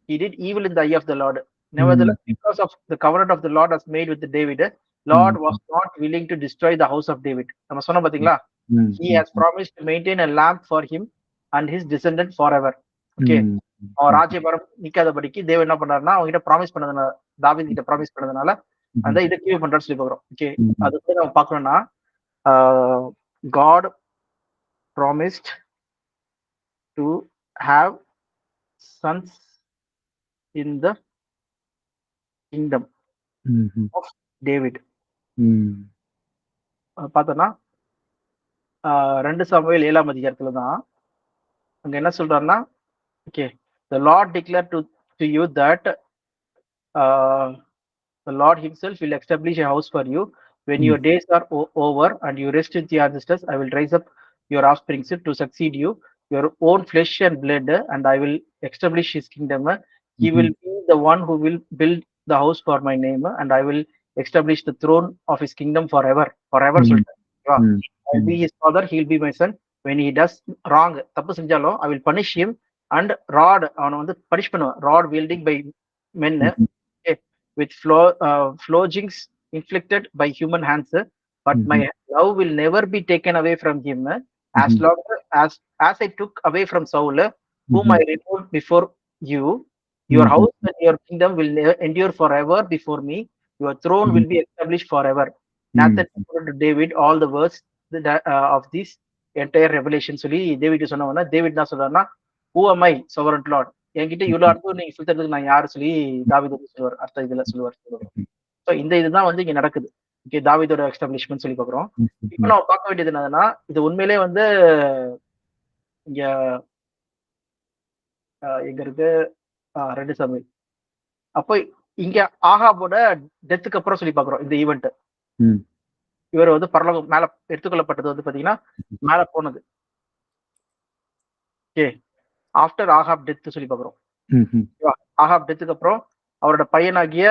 He did evil in the eye of the Lord. Nevertheless, because of the covenant of the Lord has made with David, Lord was not willing to destroy the house of David. நம்ம சொன்ன பாத்தீங்களா, he has promised to maintain a lamp for him and his descendant forever. Okay, அவன் ராஜ்யபாரம் நிக்காதபடிக்கு தேவன் என்ன பண்றாருன்னா அவங்க கிட்ட ப்ராமிஸ் பண்ணதுனால, தாவீது கிட்ட ப்ராமிஸ் பண்ணதுனால அந்த இதை கீழ் பண்றான்னு சொல்லி பாக்குறோம். ஓகே, அது வந்து நம்ம பாக்கணும்னா God promised to have sons in the kingdom of David. பார்த்தோம்னா 2 சாமுவேல் 7ஆம் அதிகாரத்துல தான் அங்க என்ன சொல்றாருன்னா, okay, the Lord declared to to you that the Lord Himself will establish a house for you. When your days are over and you rest with your ancestors, I will raise up your offspring to succeed you, your own flesh and blood, and I will establish His kingdom. He will be the one who will build the house for my name, and I will establish the throne of His kingdom forever. Forever, சொல்லிட்டாரு. ஓகேவா? I will be his father, he will be my son. When he does wrong, தப்பு செஞ்சாலும் I will punish him and rod, அவனை வந்து பனிஷ் பண்ணுவேன். Rod wielding by men, okay, with floggings inflicted by human hands, but my love will never be taken away from him, as long as I took away from Saul, whom I removed before you. Your house and your kingdom will endure forever before me. Your throne will be established forever. Nathan told to David all the words of this entire revelation. சொல்லி டேவிட் சொன்னவனா, டேவிட் என்ன சொல்றாருன்னா, who am I, sovereign Lord? என்கிட்ட இவ்வளவு அர்த்தம் நீங்க சொல்றதுக்கு நான் யாரு சொல்லி தாவீது சொல்லுவார். அர்த்தம் இதுல சொல்லுவார். ஸோ இந்த இதுதான் வந்து இங்க நடக்குது. ஓகே, தாவீதோட எஸ்டாப்ளிஷ்மெண்ட் சொல்லி பாக்குறோம். இப்போ நம்ம பார்க்க வேண்டியது என்னதுன்னா, இது உண்மையிலே வந்து இங்க எங்க இருக்கு 2 சாமுவேல். அப்போ இங்க ஆகாபோட டெத்துக்கு அப்புறம் சொல்லி பாக்குறோம் இந்த ஈவெண்ட். இவர் வந்து பரலோகம் மேல எடுத்துக்கொள்ளப்பட்டது வந்து பாத்தீங்கன்னா மேல போனது. ஓகே, ஆஃப்டர் ஆகாப் டெத் சொல்லி பாக்குறோம். ஆகாப் டெத்துக்கு அப்புறம் அவரோட பையனாகிய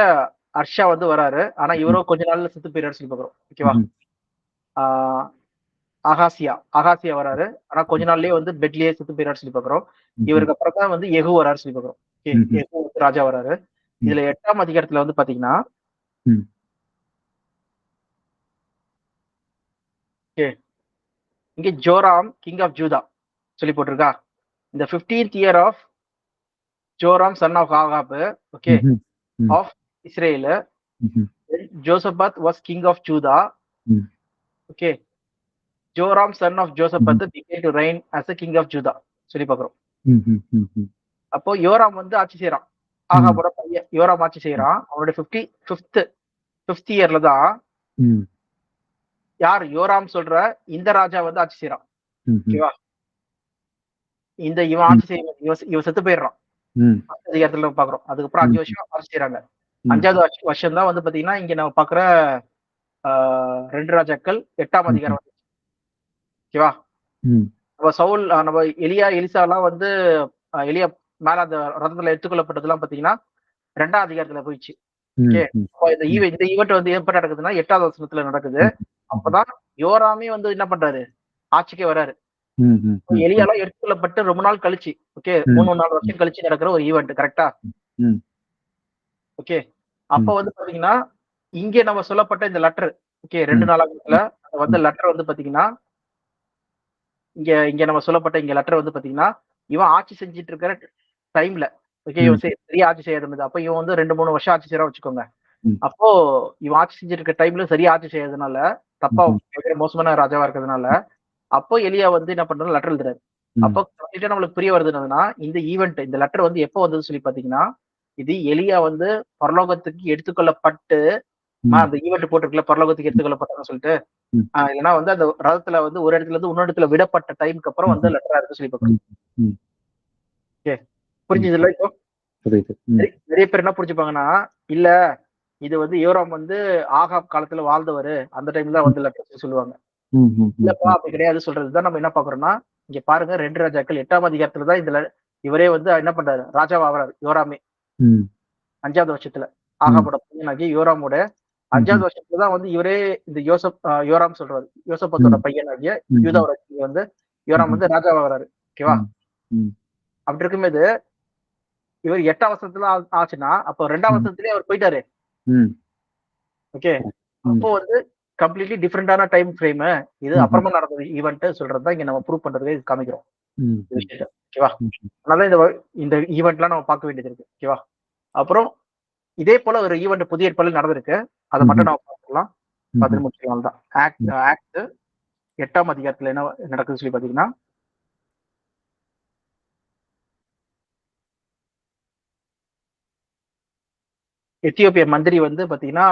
அர்ஷா வந்து வராரு. ஆனா இவரும் கொஞ்ச நாள்ல செத்து போயிறாரு சொல்லி பாக்குறோம். ஓகேவா? அகாசியா வராரு. ஆனா கொஞ்ச நாள்லயே வந்து பெட்லயே செத்து போயிறாரு சொல்லி பாக்குறோம். இவருக்கு அப்புறம் தான் வந்து யெகூ வராரு சொல்லி பாக்குறோம். யெகூ வந்து ராஜா வராரு. இதுல 8ஆம் அதிகாரத்துல வந்து பாத்தீங்கன்னா இங்க ஜோராம் கிங் ஆஃப் ஜூதா சொல்லி போட்டிருக்கா. இந்த 15th year of Joram son of Ahab, okay, of Israel, Jehoshaphat was king of Judah. Okay, Joram son of Jehoshaphat began to reign as a king of Judah சொல்லி பாக்குறோம். அப்போ யோராம் வந்து ஆட்சி செய்யறான். ஆகாபோட பையன் யோராம் ஆட்சி செய்யறான். அவனோட 55th இயர்ல தான் யார் யோராம் சொல்ற இந்த ராஜா வந்து ஆட்சி செய்யறான். ஓகேவா? இந்த இவன் ஆட்சி செய்ய இவன் செத்து போயிடுறான். அதிகாரத்துல பாக்குறோம். அதுக்கப்புறம் 5 வருஷம் ஆட்சி செய்யறாங்க. 5வது வருஷம் தான் வந்து பாத்தீங்கன்னா இங்க நம்ம பாக்குற 2 ராஜாக்கள் 8ஆம் அதிகாரம். ஓகேவா? நம்ம சவுல், நம்ம எலிசா எல்லாம் வந்து எலியா மேல அந்த ரதத்துல எடுத்துக்கொள்ளப்பட்டதெல்லாம் பாத்தீங்கன்னா 2ஆம் அதிகாரத்துல போயிடுச்சு. ஓகே, இந்த ஈவெண்ட் வந்து எப்ப நடக்குதுன்னா 8வது வருஷத்துல நடக்குது. அப்பதான் யோராமே வந்து என்ன பண்றாரு, ஆட்சிக்கே வராரு. எலியாலாம் எடுத்துக்கொள்ளப்பட்டு ரொம்ப நாள் கழிச்சு, ஓகே, 3-4 வருஷம் கழிச்சு நடக்கிற ஒரு ஈவெண்ட். கரெக்டா? ஓகே, அப்ப வந்து பாத்தீங்கன்னா இங்க நம்ம சொல்லப்பட்ட இந்த லெட்டர், ஓகே, 2 நாளாகத்துல வந்து லெட்டர் வந்து பாத்தீங்கன்னா இங்க நம்ம சொல்லப்பட்ட இங்க லெட்டர் வந்து பாத்தீங்கன்னா இவன் ஆட்சி செஞ்சுட்டு இருக்கிற டைம்ல, ஓகே, இவன் சரியா ஆட்சி செய்யாத. அப்ப இவன் வந்து 2-3 வருஷம் ஆட்சி செய்யறா வச்சுக்கோங்க. அப்போ இவன் ஆட்சி செஞ்சுட்டு இருக்க டைம்ல சரியா ஆட்சி செய்யறதுனால, தப்பா மோசமான ராஜாவா இருக்கிறதுனால, அப்போ எலியா வந்து என்ன பண்றாரு, லெட்டர் எழுதுறாரு. அப்போ கம்ப்ளீட்டா நம்மளுக்கு புரிய வருது என்னன்னா, இந்த ஈவெண்ட், இந்த லெட்டர் வந்து எப்போ வந்தது சொல்லி பாத்தீங்கன்னா, இது எலியா வந்து பரலோகத்துக்கு எடுத்துக்கொள்ளப்பட்டு, அந்த ஈவெண்ட் போட்டிருக்கல, பரலோகத்துக்கு எடுத்துக்கொள்ளப்பட்டன்னு சொல்லிட்டு, இல்லைன்னா வந்து அந்த ரதத்துல வந்து ஒரு இடத்துல இருந்து இன்னொரு இடத்துல விடப்பட்ட டைமுக்கு அப்புறம் வந்து லெட்டரா இருக்கு சொல்லி பாக்குறோம். ஓகே, புரிஞ்சுது இல்ல? இப்போ நிறைய பேர் என்ன புரிஞ்சுப்பாங்கன்னா, இல்ல இது வந்து யோராம் வந்து ஆகாப் காலத்துல வாழ்ந்தவரு, அந்த டைம்ல தான் வந்து லெட்டர் சொல்லுவாங்க. இல்லப்பா, அப்படி கிடையாது சொல்றதுதான் நம்ம என்ன பாக்குறோம்னா, இங்க பாருங்க 2 ராஜாக்கள் 8ஆம் அதிகாரத்துல தான் இதுல இவரே வந்து என்ன பண்றாரு, ராஜாவா ஆகிறாரு யோராமே. 5வது வருஷத்துல ஆகாபோட பையனாகி யோராமோட 5வது வருஷத்துல தான் வந்து இவரே இந்த யோராம் சொல்றாரு, யோசபாத்தோட பையனாகிய யூதாவோட வந்து யோராம் வந்து ராஜாவா வராரு. ஓகேவா? அப்படி இருக்கும்போது இவர் 8ஆம் வருஷத்துல ஆச்சுன்னா, அப்போ 2ஆம் வருஷத்துலயே அவர் போயிட்டாரு. ஓகே, அப்போ வந்து கம்ப்ளீட்லி டிஃபரெண்டான டைம் ஃப்ரேம். இது அப்புறமா நடந்தது ஈவெண்ட் சொல்றதுதான் இங்க நம்ம ப்ரூவ் பண்றதுக்கு காமிக்கிறோம் விஷயத்தை. ஓகேவா? அதனால இந்த ஈவெண்ட்லாம் நம்ம பார்க்க வேண்டியது இருக்கு. ஓகேவா? அப்புறம் இதே போல ஒரு ஈவெண்ட் புதிய ஏற்பாடுல நடந்திருக்கு. அதை மட்டும் நம்ம பார்க்கலாம், பார்த்து முடிச்சுக்கலாம் தான். ஆக்ட் 8ஆம் அதிகாரத்துல என்ன நடக்குதுன்னு சொல்லி பாத்தீங்கன்னா, எத்தியோப்பிய மந்திரி வந்து பாத்தீங்கன்னா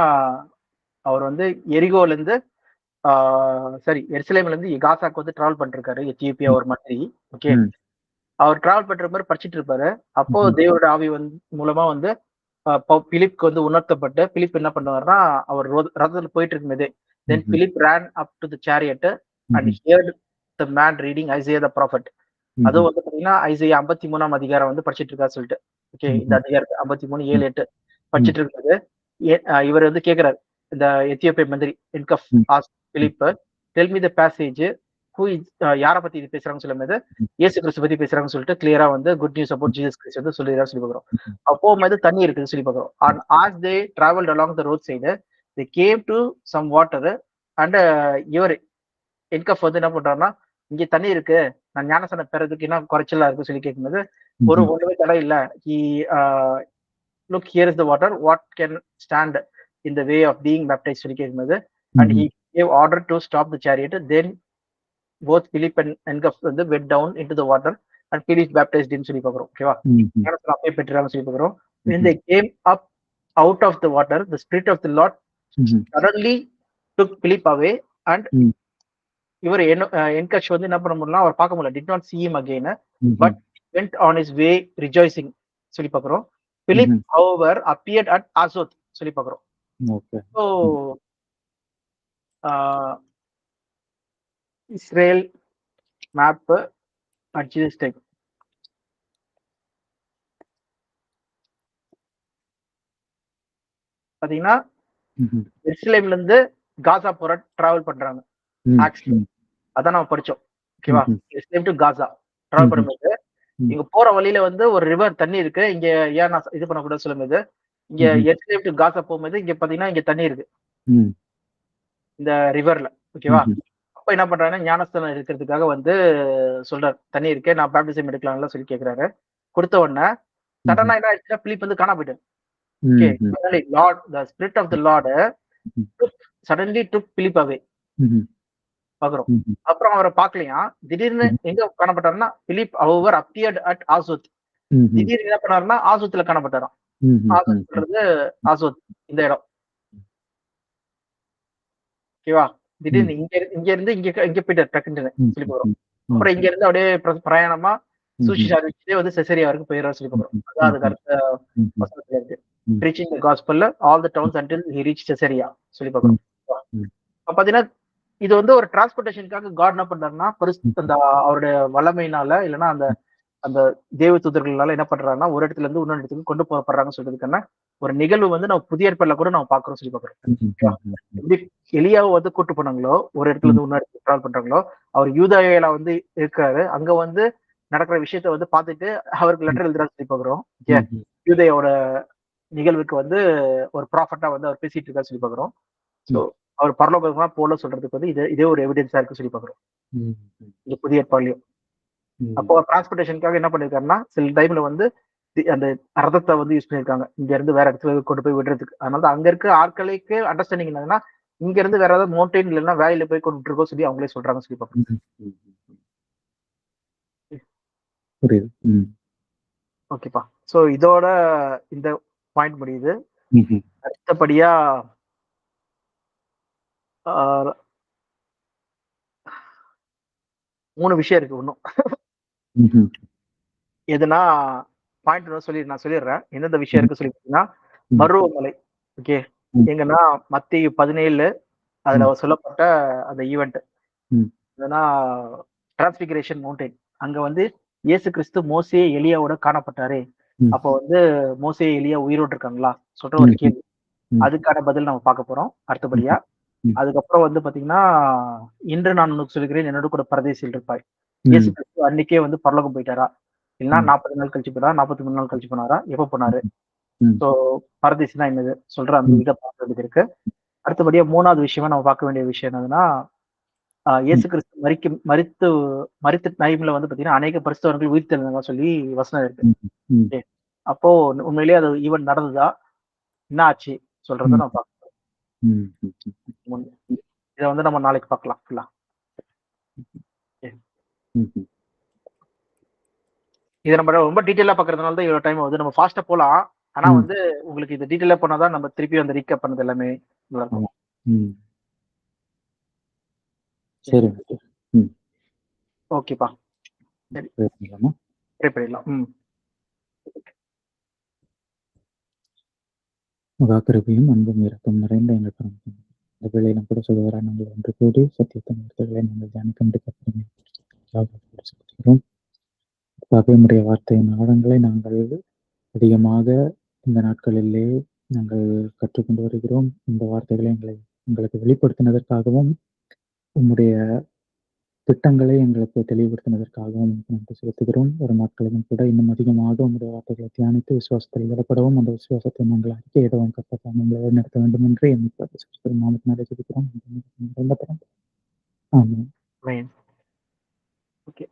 அவர் வந்து எரிகோல இருந்து எருசலேம்ல இருந்து காசாக்கு வந்து டிராவல் பண்ணிருக்காரு, எத்தியோப்பியா ஒரு மந்திரி. ஓகே, அவர் டிராவல் பண்ற மாதிரி படிச்சிட்டு இருப்பாரு. அப்போ தேவரோட ஆவி மூலமா வந்து பிலிப்க்கு வந்து உணர்த்தப்பட்டு பிலிப் என்ன பண்ணுவாருன்னா அவர் ரதத்துல போயிட்டு இருக்கும்போது தென் Philip ran up to the chariot and heard the man reading Isaiah the prophet. அதுவும் வந்து பாத்தீங்கன்னா ஐசையா 53ஆம் அதிகாரம் வந்து படிச்சிட்டு இருக்கா சொல்லிட்டு ஓகே இந்த அதிகாரத்தை 53:7-8 படிச்சிட்டு இருக்கிறது இவர் வந்து கேக்குறாரு இந்த எத்தியோப்பிய மந்திரி என்கப் ask Philip tell me the passage who is யாரை பத்தி இது பேசுறாங்கன்னு சொல்லும்போது இயேசு கிறிஸ்து பத்தி பேசுறாங்கன்னு சொல்லிட்டு கிளியரா வந்து குட் நியூஸ் அபவுட் ஜீசஸ் கிறிஸ்து வந்து சொல்லிடுறா சொல்லி பார்க்குறோம். அப்போ வந்து தண்ணி இருக்குன்னு சொல்லி பார்க்குறோம். And as they travelled along the road side they came to some water and இவர் என்கப் வந்து என்ன பண்றாருன்னா இங்க தண்ணி இருக்கு நான் ஞானசனம் பெறதுக்கு என்ன குறைச்சலா இருக்கு சொல்லி கேட்கும்போது ஒரு ஒண்ணுமே தடை இல்ல he look here is the water what can stand in the way of being baptise சொல்லி கேட்கும்போது and he gave order to stop the chariot then both Philip and Engaf வந்து went down into the water and Philip baptized in சொல்லி பார்க்கிறோம். ஓகேவா? ஞானஸ்நானம் அப்படியே பெற்றாங்க சொல்லி பார்க்கிறோம். When they came up out of the water, the spirit of the Lord suddenly took Philip away and இவர் என்கஷ் வந்து என்ன பண்ண முடியல அவர் பார்க்க முடியல did not see him again but went on his way rejoicing சொல்லி பார்க்கிறோம். Philip however appeared at Azoth சொல்லி பார்க்கிறோம். Okay. So Israel map at Jesus time. பாத்தீங்கன்னா எருசலேம்ல இருந்து காசா போற டிராவல் பண்றாங்க. அதான் நம்ம படிச்சோம். ஓகேவா? எருசலேம் டு காசா டிராவல் பண்ணும்போது இங்க போற வழியில வந்து ஒரு ரிவர் தண்ணி இருக்கு. இங்க ஏன் நான் இது பண்ணக்கூடாது சொல்லும்போது இங்க எருசலேம் டு காசா போகும்போது இங்க பாத்தீங்கன்னா இங்க தண்ணி இருக்கு இந்த ரிவர்ல. ஓகேவா? அப்ப என்ன பண்றாங்கன்னா ஞானஸ்தானம் இருக்கிறதுக்காக வந்து சொல்றாரு தண்ணி இருக்கு நான் பேப்டிசம் எடுக்கலாம்ல சொல்லி கேக்குறாரு. கொடுத்த உடனே சடனா என்ன ஆயிடுச்சுன்னா பிலிப் வந்து காணா போயிட்டாரு. Okay, suddenly Lord, the Spirit of the Lord suddenly took Philip away. பாக்குறோம். அப்புறம் அவரை பார்க்கலையா திடீர்னு எங்க காணப்பட்டாருன்னா Philip however appeared at Azoth. திடீர்னு என்ன பண்ணாருன்னா ஆசோத்துல காணப்பட்டாராம். ஆசோத்ன்றது ஆசோத் இந்த இடம். ஓகேவா? திடீர்னு இங்க இருந்து இங்க போயிட்டார் டக்குன்னு சொல்லி போறோம். அப்புறம் இங்க இருந்து அப்படியே பிரயாணமா சுவிசேஷ அறிவிச்சுட்டே வந்து செசரியா வரைக்கும் போயிடுறா சொல்லி போறோம். அதான் அதுக்கு அடுத்த வசனத்துல இருக்கு. Preaching the gospel all the towns until he reached Caesarea சொல்லி பார்க்கிறோம். பாத்தீங்கன்னா இது வந்து ஒரு டிரான்ஸ்போர்டேஷனுக்காக காட் என்ன பண்றாருன்னா அந்த அவருடைய வல்லமையினால இல்லைன்னா அந்த அந்த தேவ தூதர்களால என்ன பண்றாங்கன்னா ஒரு இடத்துல இருந்து இன்னொரு இடத்துக்கு கொண்டு போகப்படுறாங்கன்னு சொல்றதுக்கான ஒரு நிகழ்வு வந்து நம்ம புதிய ஏற்பாடுல கூட நம்ம பாக்குறோம் சொல்லி பாக்குறோம். எப்படி எலியாவை வந்து கூட்டு போனாங்களோ ஒரு இடத்துல இருந்து இன்னொரு இடத்துக்கு டிராவல் பண்றாங்களோ அவர் யூதாயில வந்து இருக்காரு அங்க வந்து நடக்கிற விஷயத்த வந்து பார்த்துட்டு அவருக்கு லெட்டர் எழுதுறாரு சொல்லி பாக்குறோம். யூதையோட நிகழ்வுக்கு வந்து ஒரு ப்ராஃபட்டா வந்து அவர் பேசிட்டு இருக்காரு சொல்லி பாக்குறோம். ஸோ அவர் பரலோகமா போல சொல்றதுக்கு வந்து இதே ஒரு எவிடன்ஸா இருக்கு சொல்லி பாக்குறோம் இந்த புதிய ஏற்பாடுலயும். அப்போ டிரான்ஸ்போர்டேஷனுக்காக என்ன பண்ணிருக்காருன்னா சில டைம்ல வந்து அந்த ரதத்தை வந்து யூஸ் பண்ணிருக்காங்க இங்க இருந்து வேற இடத்துல கொண்டு போய் விடுறதுக்கு. அதனால அங்க இருக்க ஆட்களுக்கு அண்டர்ஸ்டாண்டிங் என்னன்னா இங்க இருந்து வேற ஏதாவது மவுண்டைன் இல்லைன்னா வேலையில போய் கொண்டு இருக்கோம் சொல்லி அவங்களே சொல்றாங்க சொல்லி பாக்குறோம். ஓகேப்பா. சோ இதோட இந்த பாயிண்ட் முடியுது. அடுத்தபடியா மூணு விஷயம் இருக்கு இன்னும். எதுனா பாயிண்ட் நான் சொல்லிடுறேன் எந்தெந்த விஷயம் இருக்கு சொல்லி பார்த்தீங்கன்னா பருவமலை. ஓகே எங்கன்னா மத்திய 17 அதுல சொல்லப்பட்ட அந்த ஈவெண்ட் என்னன்னா டிரான்ஸ்பிகரேஷன் மவுண்டைன். அங்க வந்து இயேசு கிறிஸ்து மோசே எலியாவோட காணப்பட்டாரு. அப்போ வந்து மோசே எலியா உயிரோடு இருக்காங்களா சொல்ற ஒரு கேள்வி. அதுக்கான பதில் நம்ம பார்க்க போறோம் அடுத்தபடியா. அதுக்கப்புறம் வந்து பாத்தீங்கன்னா இன்று நான் உனக்கு சொல்கிறேன் என்னோட கூட பரதேசில் இருப்பாய். இயேசு கிறிஸ்து அன்னைக்கே வந்து பரலோகம் போயிட்டாரா இல்லைன்னா 40 நாள் கழிச்சு போனாரா 43 நாள் கழிச்சு போனாரா எப்ப போனாரு? சோ பரதேசினா என்னது சொல்ற அந்த இதை பார்க்கறதுக்கு இருக்கு. அடுத்தபடியா மூணாவது விஷயமா நம்ம பார்க்க வேண்டிய விஷயம் என்னதுன்னா இயேசு கிறிஸ்து மரித்த டைம்ல வந்து பாத்தீங்கன்னா அநேக பரிசுத்தவர்கள் உயிர் தெழுந்தாங்க சொல்லி வசனம் இருக்கு. அப்போ உண்மையிலேயே அது ஈவென்ட் நடந்ததா என்ன ஆச்சு சொல்றத நம்ம பார்க்கலாம். இதை வந்து நம்ம நாளைக்கு பார்க்கலாம் ஃபுல்லா. இதை நம்ம ரொம்ப டீட்டெயிலா பாக்குறதுனால தான் இவ்வளவு டைம் வந்து நம்ம ஃபாஸ்டா போலாம். ஆனா வந்து உங்களுக்கு இது டீட்டெயிலா போனாதான் நம்ம திருப்பி வந்து ரீகேப் பண்ணது எல்லாமே நல்லா இருக்கும். சரி ஓகேப்பா. சரி ப்ரே பண்ணிடலாம். மகா கிருபையும் அன்பும் இரக்கம் நிறைந்த எங்கள் பரமபிதா, இந்த வேளையிலும் கூட சகோதரா நாங்கள் ஒன்று கூடி சத்தியத்தின் வார்த்தைகளை நாங்கள் தியானிக்க செலுத்துகிறோம். உம்முடைய வார்த்தையின் ஆழங்களை நாங்கள் அதிகமாக இந்த நாட்களிலே நாங்கள் கற்றுக்கொண்டு வருகிறோம். இந்த வார்த்தைகளை எங்களுக்கு வெளிப்படுத்தினதற்காகவும் உம்முடைய திட்டங்களை எங்களுக்கு தெளிவுபடுத்தினதற்காகவும் நன்றி செலுத்துகிறோம். ஒரு நாட்களிலும் கூட இன்னும் அதிகமாக உம்முடைய வார்த்தைகளை தியானித்து விசுவாசத்தில் விடப்படவும் அந்த விசுவாசத்தை நாங்கள் அறிக்கையிடவும் கற்பதாக உங்களை வழிநடத்த வேண்டும் என்று எண்ணி நாமத்தினாலே ஜெபிக்கிறோம். ஆமென். Amen. ஓகே.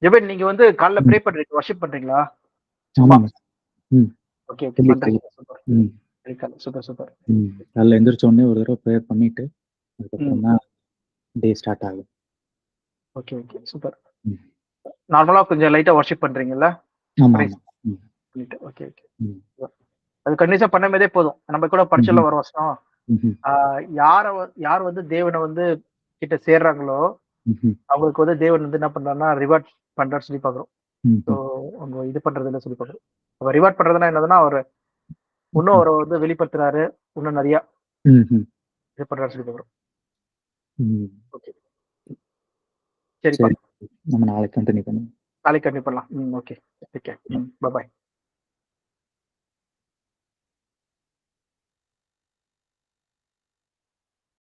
ஜெபன் நீங்க வந்து காலைல ப்ரே பண்றீங்க, வொர்ஷிப் பண்றீங்களா? சும்மா. ஆமாங்க. Okay okay. பண்றீங்க. சூப்பர். Super super. காலைல எந்திரிச்ச உடனே ஒரு தடவை ப்ரேயர் பண்ணிட்டு அதுக்கப்புறம் தான் டே ஸ்டார்ட் ஆகும். Okay okay. சூப்பர். நார்மலா கொஞ்சம் லைட்டா வொர்ஷிப் பண்றீங்கல்ல? ஆமா. Okay okay. அது கண்டிப்பா பண்ணாமதே போதும். நம்ம கூட படிச்சல ஒரு வசனம். யார் வந்து தேவனை வந்து கிட்ட சேர்றாங்களோ அவங்களுக்கு வந்து தேவன் வந்து என்ன பண்றாருன்னா ரிவார்ட் பண்றாரு சொல்லி பாக்குறோம். ஸோ அவங்க இது பண்றதுல சொல்லி பாக்குறோம். அப்ப ரிவார்ட் பண்றதுன்னா என்னதுன்னா அவரு இன்னும் அவரை வந்து வெளிப்படுத்துறாரு, இன்னும் நிறைய இது பண்றாரு சொல்லி பாக்குறோம். ஓகே சரிப்பா, நம்ம நாளைக்கு கண்டினியூ பண்ணுவோம். நாளைக்கு கண்டிப்பா பண்ணலாம். ஓகே. Bye bye.